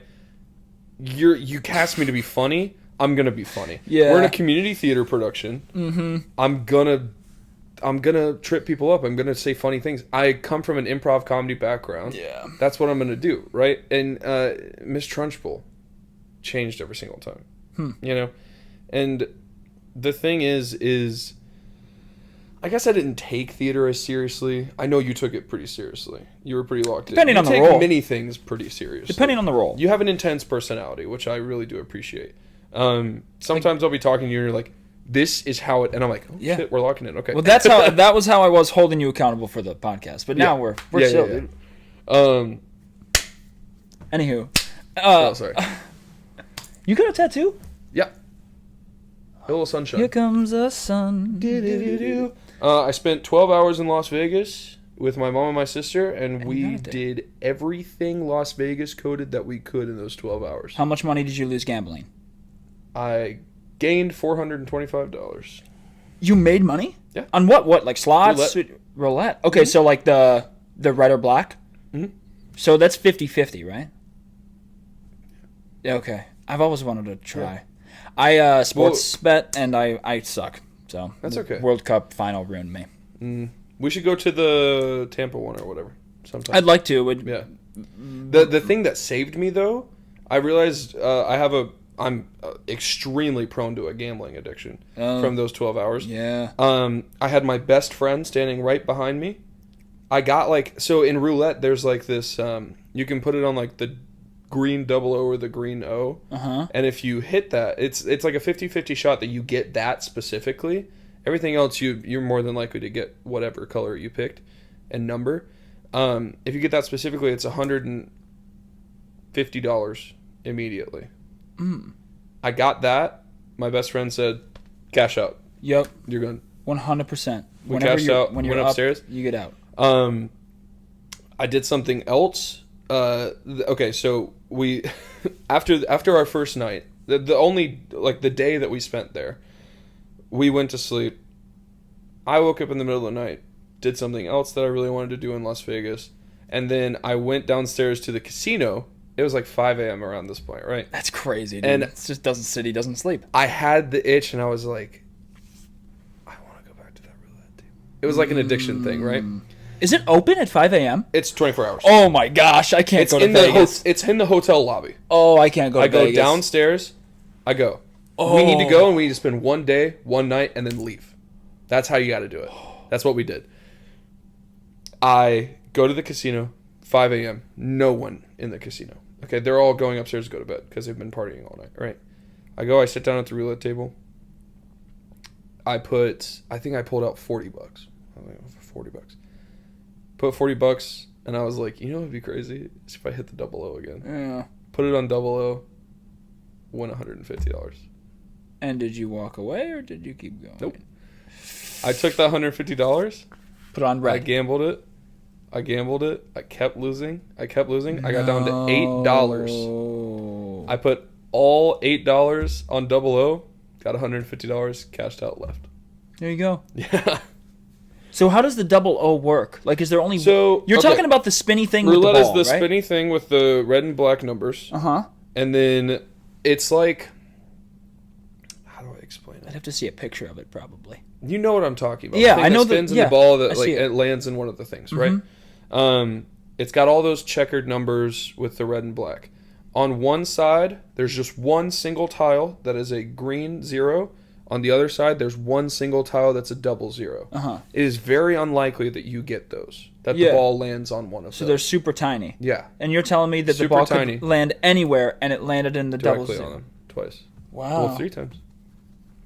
You cast me to be funny, I'm going to be funny. Yeah. We're in a community theater production. Mm-hmm. I'm gonna trip people up. I'm gonna say funny things. I come from an improv comedy background. Yeah. That's what I'm gonna do, right? And Miss Trunchbull changed every single time. You know? And the thing is I guess I didn't take theater as seriously. I know you took it pretty seriously. You were pretty locked Depending in. on the You role. take many things pretty seriously. Depending on the role. You have an intense personality, which I really do appreciate. Sometimes I'll be talking to you and you're like, this is how it, and I'm like, oh Yeah. shit, we're locking in. Okay. Well, that was how I was holding you accountable for the podcast. But now we're chill, dude. Anywho, Oh, sorry. you got a tattoo? Yeah. A little sunshine. Here comes the sun. I spent 12 hours in Las Vegas with my mom and my sister, and we you got it there. did everything Las Vegas coded that we could in those 12 hours. How much money did you lose gambling? I gained $425. You made money? Yeah. On what? What? Like slots? Roulette. Okay, so like the red or black? Mhm. So that's 50-50, right? Yeah, okay. I've always wanted to try. I sports bet and I suck. So That's okay. World Cup final ruined me. We should go to the Tampa one or whatever sometime. I'd like to. Yeah. The thing that saved me, though, I realized I'm extremely prone to a gambling addiction from those 12 hours. Yeah. I had my best friend standing right behind me. I got so in roulette, there's like this, you can put it on like the green 00 or the green O. Uh-huh. And if you hit that, it's like a 50-50 shot that you get that specifically. Everything else, you're more than likely to get whatever color you picked and number. If you get that specifically, it's $150 immediately. I got that. My best friend said, cash out. Yep. You're good. 100%. We cashed out, when you're went upstairs. up, you get out. I did something else. Okay, so we after our first night, the only the day that we spent there, we went to sleep. I woke up in the middle of the night, did something else that I really wanted to do in Las Vegas, and then I went downstairs to the casino. It was like 5 a.m. around this point, right? That's crazy, dude. And It just doesn't sleep. I had the itch, and I was like, I want to go back to that roulette table. It was like an addiction thing, right? Is it open at 5 a.m.? It's 24 hours. Oh my gosh, I can't go to Vegas. It's in the hotel lobby. Oh, I can't go to Vegas. I go downstairs. I go. Oh. We need to go, and we need to spend one day, one night, and then leave. That's how you got to do it. That's what we did. I go to the casino, 5 a.m. No one in the casino. Okay, they're all going upstairs to go to bed because they've been partying all night, right? I sit down at the roulette table. I think I pulled out $40. $40. Put $40, and I was like, you know what would be crazy? Is if I hit the 00 again. Yeah. Put it on 00, win $150. And did you walk away, or did you keep going? Nope. I took that $150. Put on red. I gambled it. I kept losing. I got down to $8. I put all $8 on 00. Got $150. Cashed out. Left. There you go. Yeah. So how does the 00 work? Like, is there only... You're talking about the spinny thing with the ball, roulette is the right? spinny thing with the red and black numbers. Uh-huh. And then it's like... How do I explain it? I'd have to see a picture of it, probably. You know what I'm talking about. Yeah, the thing I know that spins in yeah, the ball that like it lands in one of the things, right? It's got all those checkered numbers with the red and black. On one side, there's just one single tile that is a green 0. On the other side, there's one single tile that's a 00. Uh-huh. It is very unlikely that you get those. That the ball lands on one of those. So they're super tiny. Yeah. And you're telling me that the Super ball tiny. could land anywhere, and it landed in the Directly 00. on them. Twice. Wow. Well, 3 times.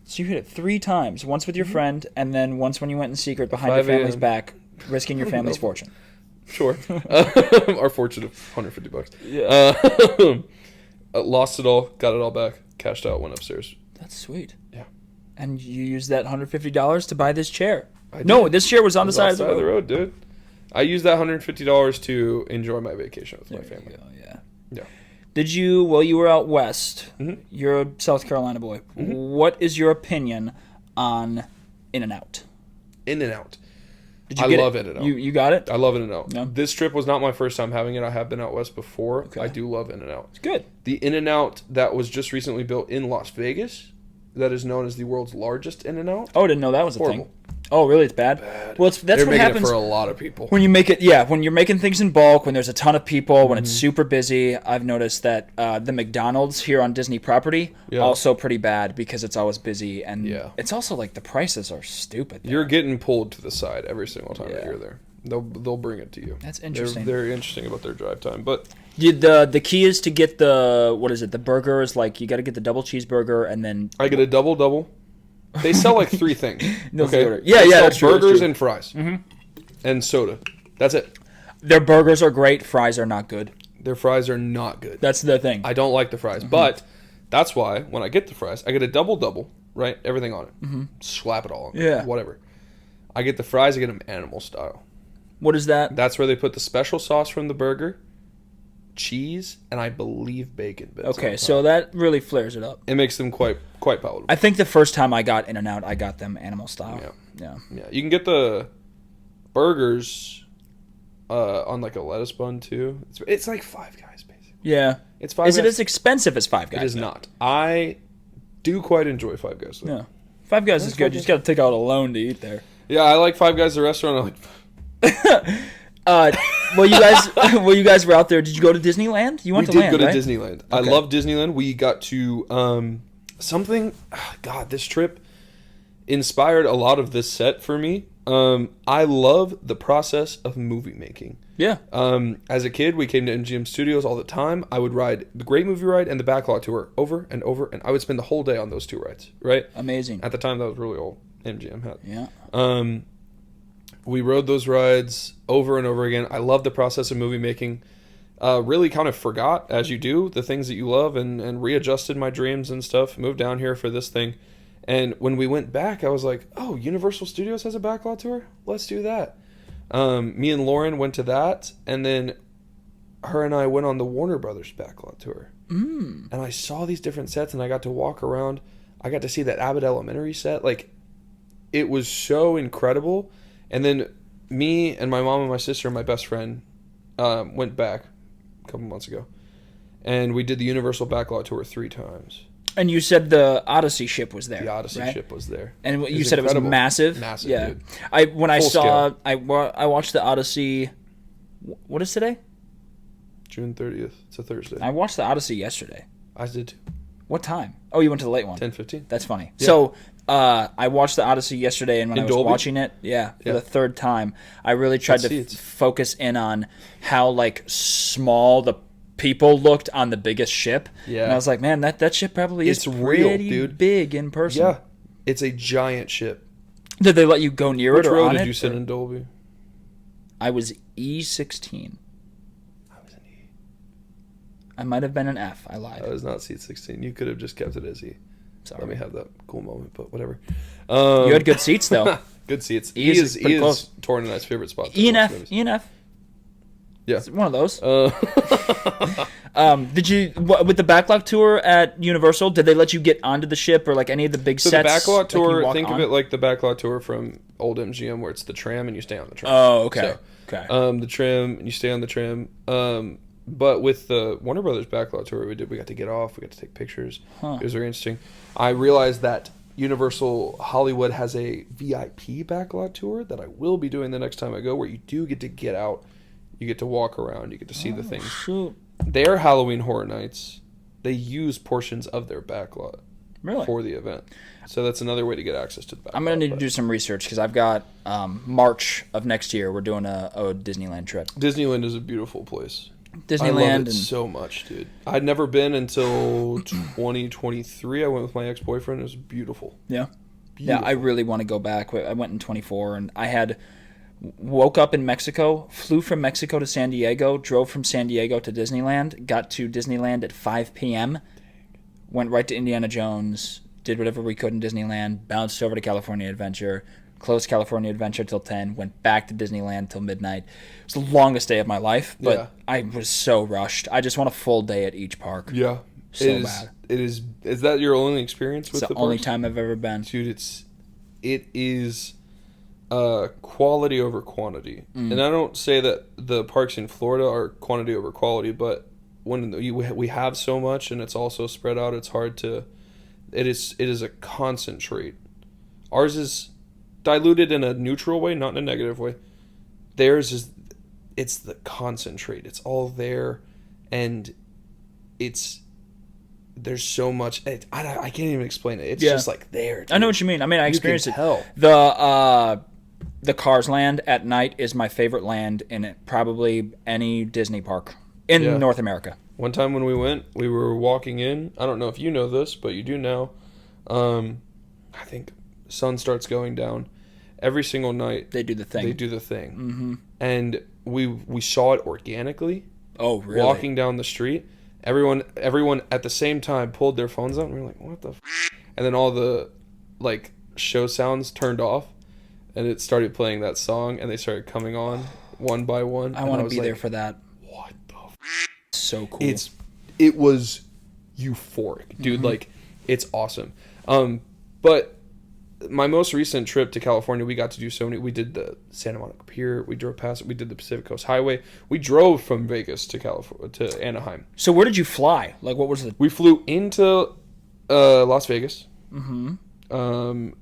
So you hit it 3 times. Once with your friend, and then once when you went in secret behind your 5 family's a.m. back, risking your family's fortune. Sure. Our fortune of $150. Yeah. Lost it all. Got it all back. Cashed out. Went upstairs. That's sweet. Yeah. And you used that $150 to buy this chair. I No, did. this chair was on the side of the road. road, dude. I used that $150 to enjoy my vacation with my family. Yeah. Yeah. Did you, while you were out west, Mhm. you're a South Carolina boy, what is your opinion on In-N-Out? In-N-Out. Did you I get love it? In-N-Out. You got it? I love In-N-Out. Yeah. This trip was not my first time having it. I have been out west before. Okay. I do love In-N-Out. It's good. The In-N-Out that was just recently built in Las Vegas, that is known as the world's largest In-N-Out. Oh, I didn't know that was a Horrible. thing. Oh, really? It's bad? Well, that's They're what making happens it for a lot of people. when you make it. Yeah, when you're making things in bulk, when there's a ton of people, when it's super busy. I've noticed that the McDonald's here on Disney property also pretty bad because it's always busy, and it's also like the prices are stupid there. You're getting pulled to the side every single time that you're there. They'll bring it to you. That's interesting. They're very interesting about their drive time, but The key is to get the the burger is like you got to get the double cheeseburger and then I get a double. They sell like 3 things. Okay. order. They sell that's true, that's burgers true. and fries, and soda. That's it. their burgers are great, fries are not good. Their fries are not good. That's the thing. I don't like the fries, but that's why when I get the fries, I get a double, right? Everything on it. Slap it all on there. Yeah. Whatever. I get the fries, I get them animal style. What is that? That's where they put the special sauce from the burger, cheese, and I believe bacon bits. Okay, on so top. that really flares it up. It makes them quite palatable. I think the first time I got In-N-Out, I got them animal style. Yeah. Yeah, you can get the burgers on like a lettuce bun too. It's like Five Guys basically. Yeah. It's Five Is Guys. it as expensive as Five Guys? It is not. I do quite enjoy Five Guys though. Yeah. Five Guys is good. You just got to take out a loan to eat there. Yeah, I like Five Guys the restaurant. I like. Well, you guys were out there. Did you go to Disneyland? You went We to did land, go to right? Disneyland. I Okay. love Disneyland. We got to something. God, this trip inspired a lot of this set for me. I love the process of movie making. Yeah. As a kid, we came to MGM Studios all the time. I would ride the Great Movie Ride and the Backlot Tour over and over, and I would spend the whole day on those 2 rides. Right? Amazing. At the time, that was really all MGM had. Yeah. We rode those rides over and over again. I love the process of movie making. Really kind of forgot, as you do, the things that you love and readjusted my dreams and stuff. Moved down here for this thing. And when we went back, I was like, oh, Universal Studios has a backlot tour? Let's do that. Me and Lauren went to that. And then her and I went on the Warner Brothers backlot tour. And I saw these different sets and I got to walk around. I got to see that Abbott Elementary set. Like, it was so incredible. And then me and my mom and my sister and my best friend went back a couple months ago. And we did the Universal Backlot Tour 3 times. And you said the Odyssey ship was there. The Odyssey right? ship was there. And It you was said incredible. it was massive. Massive, yeah. dude. I Full watched the Odyssey. What is today? June 30th. It's a Thursday. I watched the Odyssey yesterday. I did too. What time? Oh, you went to the late one. 10:15. That's funny. Yeah. So I watched the Odyssey yesterday, and when In I was Dolby? watching it, for Yeah. the third time, I really tried Good to seats. focus in on how like small the people looked on the biggest ship. Yeah. And I was like, man, that ship probably is It's real, pretty dude. big in person. Yeah. It's a giant ship. Did they let you go near Which it or row on did it? you sit or- in Dolby? I was E16. I was in E. I might have been an F. I lied. I was not seat 16. You could have just kept it as E. Sorry. Let me have that cool moment, but whatever. You had good seats though. Good seats. E is pretty close. Torrin and I's favorite spot. E and to watch F. movies. E and F. Yeah. It's one of those. Uh, Did you with the backlot tour at Universal? Did they let you get onto the ship or like any of the big so the sets? backlot that can you tour, walk think on? of it like the backlot tour from old MGM where it's the tram and you stay on the tram. Oh, okay. So, Okay. the tram and you stay on the tram. But with the Warner Brothers backlot tour we got to get off. We got to take pictures. It was very interesting. I realized that Universal Hollywood has a VIP backlot tour that I will be doing the next time I go, where you do get out, you get to walk around, you get to see the things. Shoot. Their Halloween Horror Nights, they use portions of their backlot Really? for the event. So that's another way to get access to the backlot. I'm gonna need to do some research because I've got March of next year. We're doing a Disneyland trip. Disneyland is a beautiful place. Disneyland I love and it so much, dude. I'd never been until 2023. I went with my ex-boyfriend. It was beautiful. yeah. Beautiful. Yeah, I really want to go back. I went in 24, and I had woke up in Mexico, flew from Mexico to San Diego, drove from San Diego to Disneyland, got to Disneyland at 5 p.m., went right to Indiana Jones, did whatever we could in Disneyland, bounced over to California Adventure, closed California Adventure till 10, went back to Disneyland till midnight. It was the longest day of my life, but Yeah. I was so rushed. I just want a full day at each park. Yeah. So it is, bad. It is. Is that your only experience with It's the the only parks? time I've ever been. Dude, it is quality over quantity. And I don't say that the parks in Florida are quantity over quality, but when we have so much and it's also spread out, it's hard to. It is a concentrate. Ours is diluted in a neutral way, not in a negative way. Theirs is, it's the concentrate. It's all there, and there's so much. I can't even explain it. It's Yeah. just like there. I know dude. what you mean. I mean, I You experienced can it. tell. The Cars Land at night is my favorite land in probably any Disney park in Yeah. North America. One time when we went, we were walking in. I don't know if you know this, but you do now. I think sun starts going down every single night. They do the thing. They do the thing, mm-hmm. And we saw it organically. Oh, really? Walking down the street, everyone at the same time pulled their phones out, and we were like, "What the?" And then all the like show sounds turned off, and it started playing that song, and they started coming on one by one. I want to be there for that. What the? So cool. It was euphoric, dude. Mm-hmm. Like, it's awesome. But my most recent trip to California, we got to do so many. We did the Santa Monica Pier. We drove past it. We did the Pacific Coast Highway. We drove from Vegas to California to Anaheim. So where did you fly? Like, what was the? We flew into Las Vegas. Mm-hmm.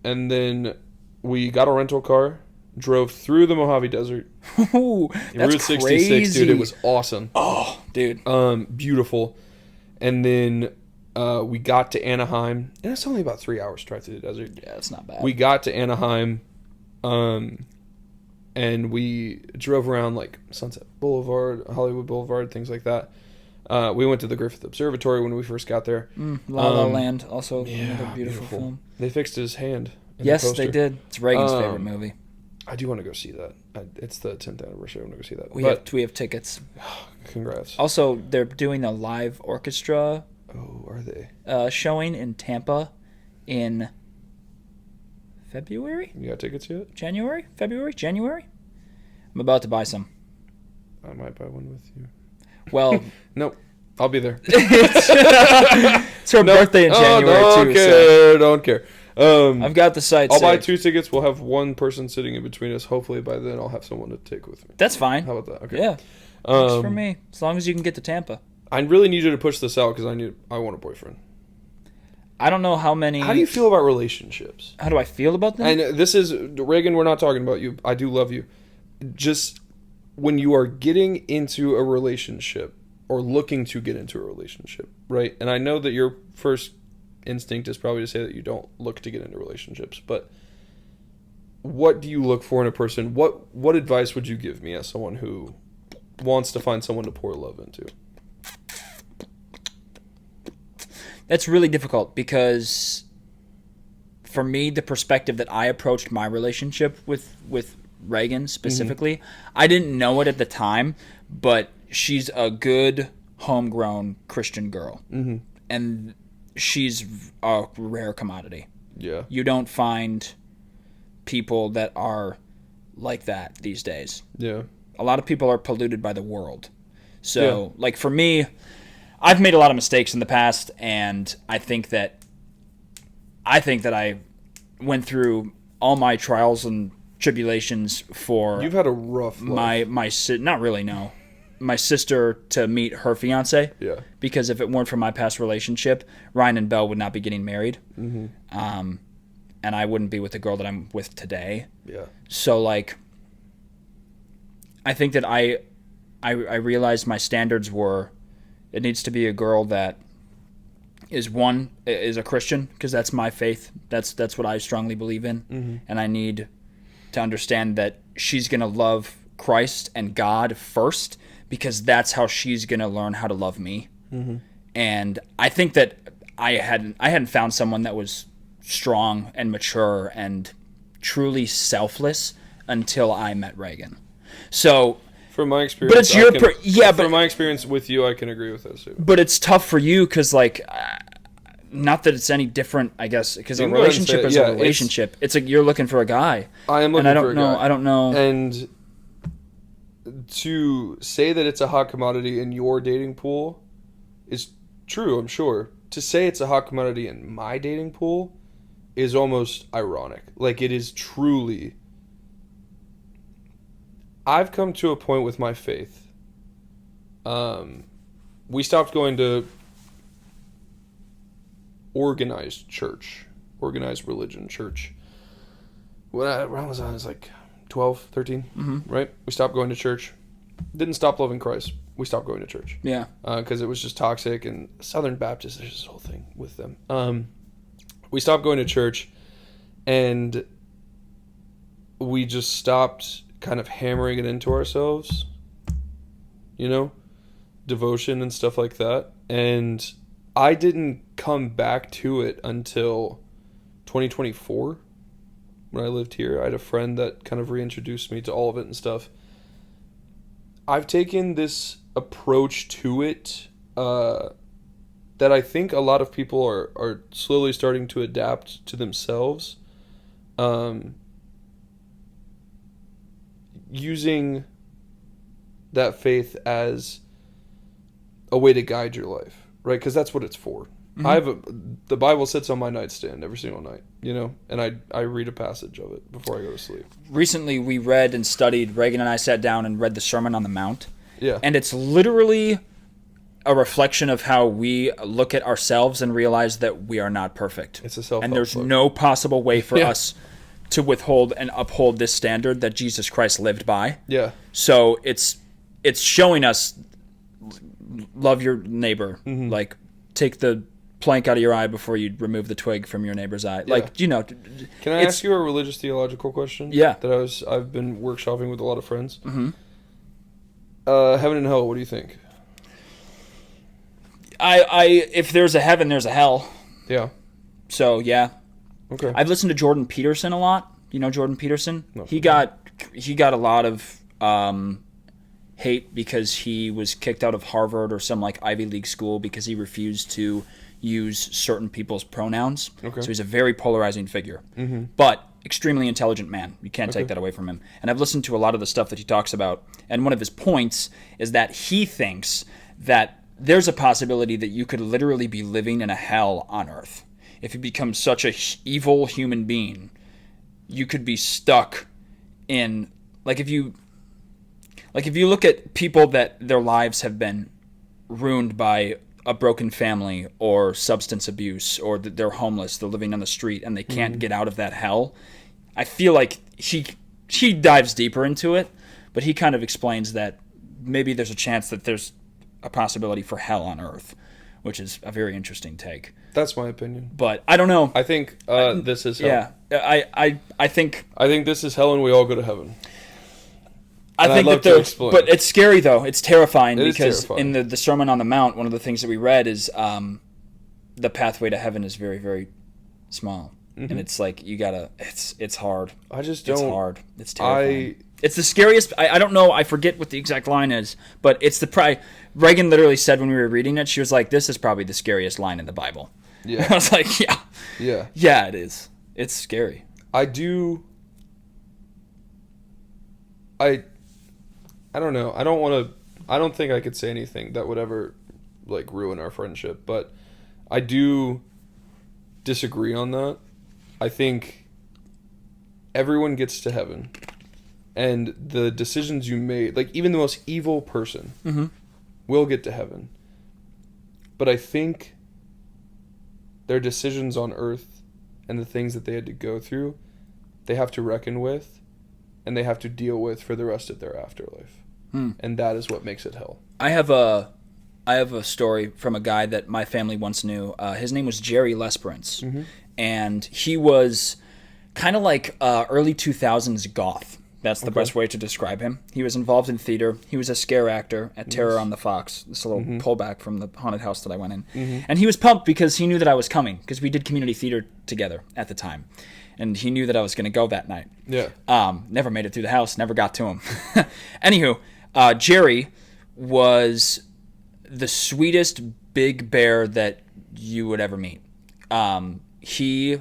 And then we got a rental car, drove through the Mojave Desert. Ooh, that's Route 66, crazy. dude. It was awesome. Oh, dude. Beautiful. And then we got to Anaheim, and it's only about 3 hours drive through the desert. Yeah, it's not bad. We got to Anaheim, and we drove around like Sunset Boulevard, Hollywood Boulevard, things like that. We went to the Griffith Observatory when we first got there. La La Land, also another beautiful film. They fixed his hand. in the Yes, poster. they did. It's Reagan's favorite movie. I do want to go see that. It's the 10th anniversary. I want to go see that. We have tickets. Congrats. Also, they're doing a live orchestra Oh, are they? showing in Tampa in February? You got tickets yet? January? February? January? I'm about to buy some. I might buy one with you. Well, Nope. I'll be there. it's her birthday in January, don't too. care. So Don't care. I've got the site I'll buy saved. 2 tickets. We'll have one person sitting in between us. Hopefully by then I'll have someone to take with me. That's fine. How about that? Okay. Yeah. Works for me. As long as you can get to Tampa. I really need you to push this out because I want a boyfriend. I don't know how many. How do you feel about relationships? How do I feel about them? And this is, Reagan, we're not talking about you. I do love you. Just when you are getting into a relationship or looking to get into a relationship, right? And I know that your first instinct is probably to say that you don't look to get into relationships, but what do you look for in a person? What advice would you give me as someone who wants to find someone to pour love into? That's really difficult because for me, the perspective that I approached my relationship with Reagan specifically, I didn't know it at the time, but she's a good homegrown Christian girl. And she's a rare commodity. Yeah. You don't find people that are like that these days. Yeah. A lot of people are polluted by the world. So, like for me, I've made a lot of mistakes in the past, and I think that I went through all my trials and tribulations for You've had a rough life. Not really, no. My sister to meet her fiance. Yeah. Because if it weren't for my past relationship, Ryan and Belle would not be getting married. And I wouldn't be with the girl that I'm with today. Yeah. So like, I think that I realized my standards were, it needs to be a girl that is a Christian, because that's my faith. That's what I strongly believe in. And I need to understand that she's going to love Christ and God first, because that's how she's going to learn how to love me. And I think that I hadn't found someone that was strong and mature and truly selfless until I met Reagan. So from my experience, but it's from my experience with you, I can agree with this too. But it's tough for you because, like, not that it's any different, I guess, because a relationship is a relationship. It's like you're looking for a guy. I am looking for a guy. I don't know. And to say that it's a hot commodity in your dating pool is true, I'm sure. To say it's a hot commodity in my dating pool is almost ironic. Like, it is truly... I've come to a point with my faith. We stopped going to organized religion church. When was I? I was like 12, 13, right? We stopped going to church. Didn't stop loving Christ. We stopped going to church. Yeah. Because it was just toxic, and Southern Baptists, there's this whole thing with them. We stopped going to church, and we just stopped kind of hammering it into ourselves, devotion and stuff like that. And I didn't come back to it until 2024 when I lived here. I had a friend that kind of reintroduced me to all of it and stuff. I've taken this approach to it that I think a lot of people are slowly starting to adapt to themselves. Using that faith as a way to guide your life, right? Because that's what it's for. The Bible sits on my nightstand every single night, and I read a passage of it before I go to sleep. Recently, we read and studied, Reagan and I sat down and read the Sermon on the Mount. Yeah. And it's literally a reflection of how we look at ourselves and realize that we are not perfect. It's a self-help and there's book. no possible way for us to withhold and uphold this standard that Jesus Christ lived by. Yeah. So it's showing us, love your neighbor. Like, take the plank out of your eye before you remove the twig from your neighbor's eye. Yeah. Like, Can I ask you a religious theological question? Yeah. That I've been workshopping with a lot of friends. Heaven and hell, what do you think? If there's a heaven, there's a hell. Yeah. So yeah. Okay. I've listened to Jordan Peterson a lot. You know Jordan Peterson? No. He got a lot of hate because he was kicked out of Harvard or some like Ivy League school because he refused to use certain people's pronouns. Okay. So he's a very polarizing figure. But extremely intelligent man. You can't take that away from him. And I've listened to a lot of the stuff that he talks about. And one of his points is that he thinks that there's a possibility that you could literally be living in a hell on earth. If you become such a evil human being, you could be stuck in, like if you look at people that their lives have been ruined by a broken family or substance abuse or that they're homeless, they're living on the street and they can't get out of that hell. I feel like she dives deeper into it, but he kind of explains that maybe there's a chance that there's a possibility for hell on earth, which is a very interesting take. That's my opinion. But I don't know. I think this is hell. Yeah, I think this is hell and we all go to heaven. I think that there's, but it's scary though. It's terrifying because terrifying. In the Sermon on the Mount, one of the things that we read is the pathway to heaven is very, very small, and it's like you gotta. It's hard. I just don't. It's hard. It's terrifying. It's the scariest. I don't know. I forget what the exact line is, but it's the Reagan literally said when we were reading it, she was like, "This is probably the scariest line in the Bible." Yeah. I was like, yeah, it is. It's scary. I do. I don't know. I don't think I could say anything that would ever like ruin our friendship, but I do disagree on that. I think everyone gets to heaven, and the decisions you made, like even the most evil person will get to heaven. But I think their decisions on earth and the things that they had to go through, they have to reckon with and they have to deal with for the rest of their afterlife. And that is what makes it hell. I have a story from a guy that my family once knew. His name was Jerry Lesperance, and he was kind of like early 2000s goth. That's the best way to describe him. He was involved in theater. He was a scare actor at Terror on the Fox. This little pullback from the haunted house that I went in. And he was pumped because he knew that I was coming, because we did community theater together at the time. And he knew that I was going to go that night. Yeah. Never made it through the house. Never got to him. Anywho, Jerry was the sweetest big bear that you would ever meet. He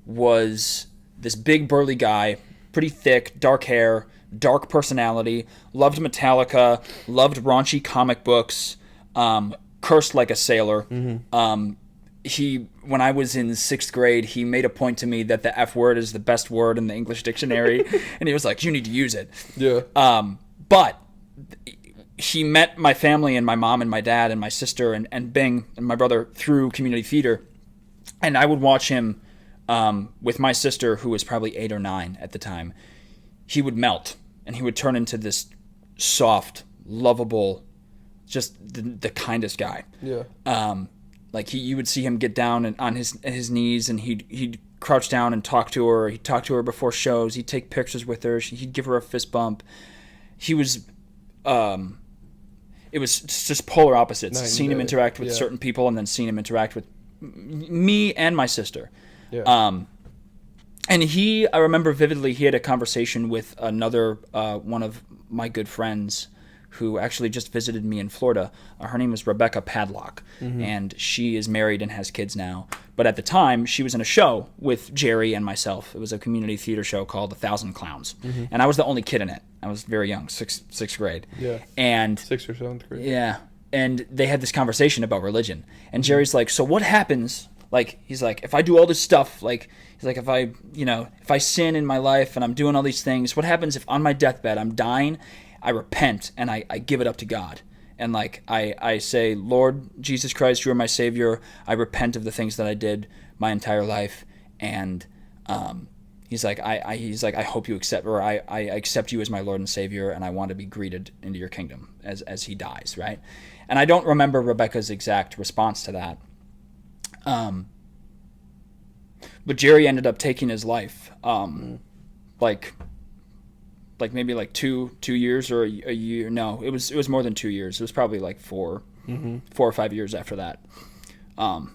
was this big burly guy, pretty thick, dark hair, dark personality, loved Metallica, loved raunchy comic books, cursed like a sailor. When I was in 6th grade, he made a point to me that the F word is the best word in the English dictionary, and he was like, "You need to use it." Yeah. But he met my family and my mom and my dad and my sister and Bing and my brother through community theater, and I would watch him with my sister, who was probably 8 or 9 at the time. He would melt, and he would turn into this soft, lovable, just the kindest guy. Yeah. Like you would see him get down and on his knees, and he'd crouch down and talk to her. He'd talk to her before shows. He'd take pictures with her. He'd give her a fist bump. He was, it was just polar opposites. Seeing him interact with certain people, and then seeing him interact with me and my sister. Yeah. And I remember vividly, he had a conversation with another one of my good friends who actually just visited me in Florida. Her name is Rebecca Padlock, and she is married and has kids now. But at the time, she was in a show with Jerry and myself. It was a community theater show called 1,000 Clowns, and I was the only kid in it. I was very young, sixth grade. Yeah. And 6th or 7th grade. Yeah, and they had this conversation about religion, and Jerry's like, "So what happens?" Like, he's like, "If I do all this stuff, like, he's like, if I sin in my life and I'm doing all these things, what happens if on my deathbed I'm dying, I repent and I give it up to God, and like I say, Lord Jesus Christ, you are my Savior. I repent of the things that I did my entire life, and he's like, I hope you accept, or I accept you as my Lord and Savior, and I want to be greeted into your kingdom as he dies, right?" And I don't remember Rebecca's exact response to that. But Jerry ended up taking his life, like maybe like two years or a year. No, it was more than 2 years. It was probably like 4 or 5 years after that. And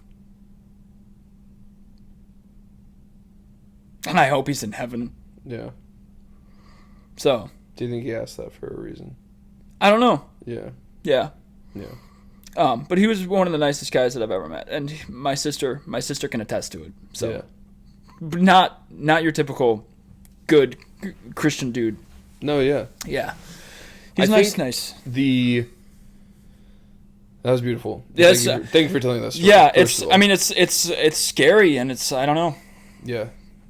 I hope he's in heaven. Yeah. So. Do you think he asked that for a reason? I don't know. Yeah. Yeah. Yeah. But he was one of the nicest guys that I've ever met, and my sister can attest to it. So, yeah. Not your typical good Christian dude. No, yeah. Yeah. He's nice. That was beautiful. Yes. Thank you for telling that story. Yeah, it's scary, and I don't know. Yeah.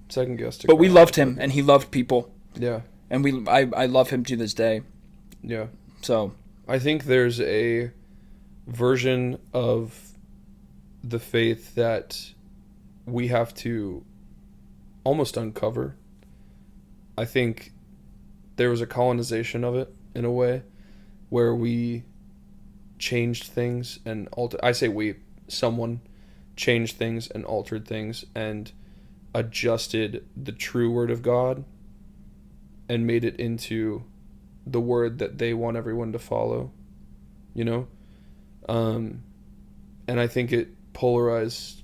Second guess. But we loved him, and he loved people. Yeah. And I love him to this day. Yeah. So. I think there's a version of the faith that we have to almost uncover. I think there was a colonization of it in a way where we changed things and someone changed things and altered things and adjusted the true word of God and made it into the word that they want everyone to follow, you know? And I think it polarized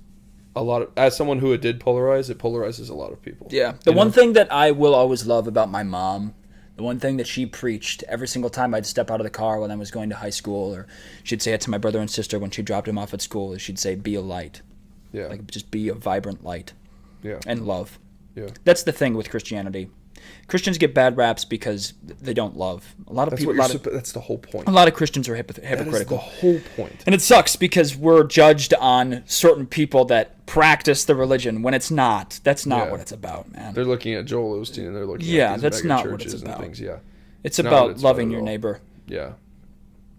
a lot of, as someone who it did polarize, it polarizes a lot of people. Yeah. The one thing that I will always love about my mom, the one thing that she preached every single time I'd step out of the car when I was going to high school, or she'd say it to my brother and sister when she dropped him off at school, is she'd say, be a light. Yeah. Like, just be a vibrant light. Yeah. And love. Yeah. That's the thing with Christianity. Christians get bad raps because they don't love. That's the whole point. A lot of Christians are hypocritical. That is the whole point. And it sucks because we're judged on certain people that practice the religion when it's not. That's not what it's about, man. They're looking at Joel Osteen and they're looking at these that's mega not what churches it's and about. things. Yeah. It's about loving your neighbor. Yeah.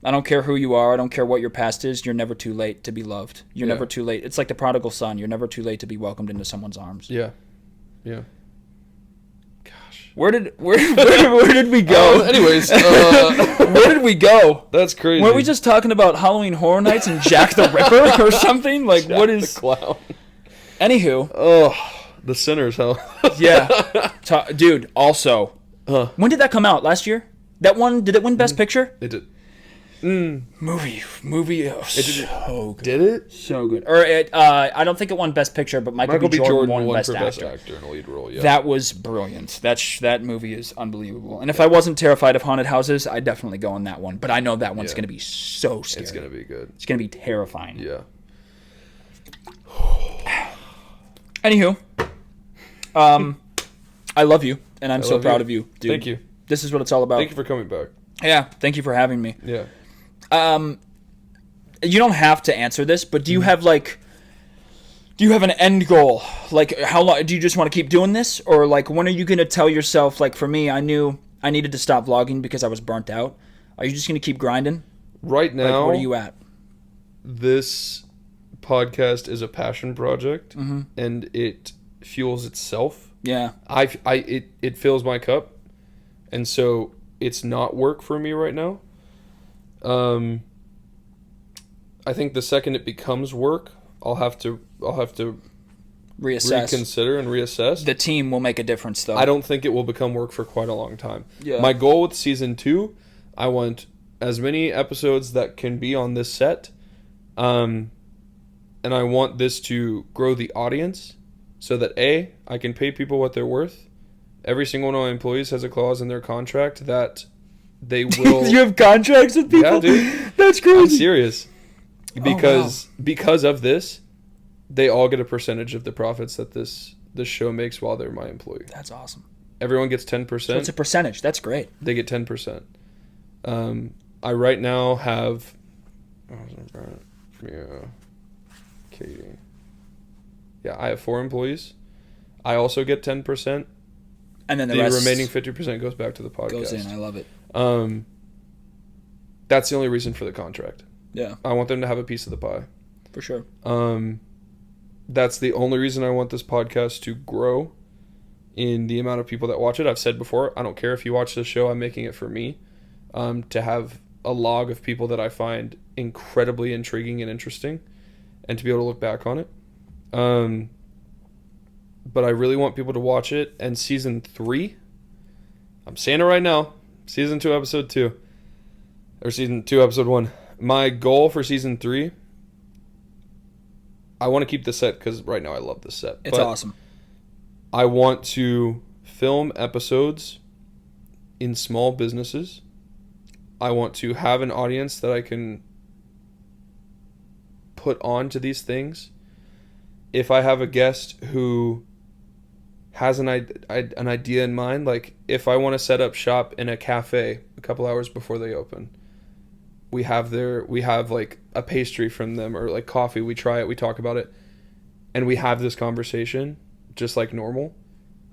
I don't care who you are. I don't care what your past is. You're never too late to be loved. You're never too late. It's like the prodigal son. You're never too late to be welcomed into someone's arms. Yeah. Yeah. Where did we go? Anyways, where did we go? That's crazy. Were we just talking about Halloween Horror Nights and Jack the Ripper or something? Like, Jack what is? The clown. Anywho. Oh, the sinners, hell. Yeah, dude. Also, when did that come out? Last year? That one, did it win Best Picture? It did. Movie. So good. Did it? So good. Or I don't think it won Best Picture, but Michael B. Jordan won Best Actor in a lead role. Yeah. That was brilliant. That movie is unbelievable. And if I wasn't terrified of haunted houses, I'd definitely go on that one. But I know that one's going to be so scary. It's going to be good. It's going to be terrifying. Yeah. Anywho, I love you, and I'm so proud of you, dude. Thank you. This is what it's all about. Thank you for coming back. Yeah, thank you for having me. Yeah. You don't have to answer this, but do you have an end goal? Like, how long do you just want to keep doing this, or like when are you gonna tell yourself? Like, for me, I knew I needed to stop vlogging because I was burnt out. Are you just gonna keep grinding? Right now, like, where are you at? This podcast is a passion project, and it fuels itself. Yeah. It fills my cup, and so it's not work for me right now. I think the second it becomes work, I'll have to reassess, reconsider, and reassess. The team will make a difference, though. I don't think it will become work for quite a long time. Yeah. My goal with season 2, I want as many episodes that can be on this set, and I want this to grow the audience, so that I can pay people what they're worth. Every single one of my employees has a clause in their contract that they will. You have contracts with people? Yeah, dude. That's crazy. I'm serious. Because of this, they all get a percentage of the profits that this show makes while they're my employee. That's awesome. Everyone gets 10%. So it's a percentage. That's great. They get 10%. I right now have Katie. Yeah, I have 4 employees. I also get 10%. And then the remaining 50% goes back to the podcast. Goes in. I love it. That's the only reason for the contract. Yeah. I want them to have a piece of the pie. For sure. That's the only reason I want this podcast to grow in the amount of people that watch it. I've said before, I don't care if you watch this show. I'm making it for me. To have a log of people that I find incredibly intriguing and interesting, and to be able to look back on it. But I really want people to watch it. And season 3, I'm saying it right now, season 2, episode 2, or season 2, episode 1. My goal for season 3, I want to keep the set because right now I love this set. It's awesome. I want to film episodes in small businesses. I want to have an audience that I can put on to these things. If I have a guest who has an idea in mind, like if I want to set up shop in a cafe a couple hours before they open, we have like a pastry from them or like coffee. We try it, we talk about it, and we have this conversation just like normal.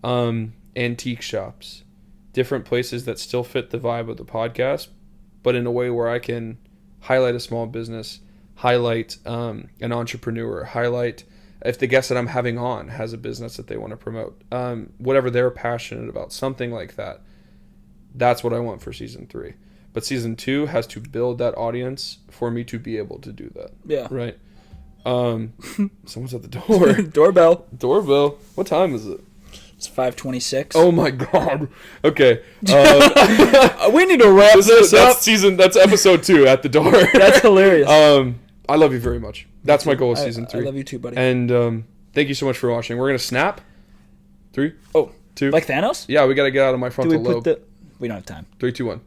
Antique shops, different places that still fit the vibe of the podcast, but in a way where I can highlight a small business, highlight an entrepreneur, highlight if the guest that I'm having on has a business that they want to promote, whatever they're passionate about, something like that. That's what I want for season 3. But season 2 has to build that audience for me to be able to do that. Yeah. Right. Someone's at the door. Doorbell. What time is it? It's 5:26. Oh my god. Okay. We need to wrap this up. That's episode 2 at the door. That's hilarious. I love you very much. That's my goal with season 3. I love you too, buddy. And thank you so much for watching. We're gonna snap. 3, 2. Like Thanos? Yeah, we gotta get out of my frontal lobe. We don't have time. 3, 2, 1.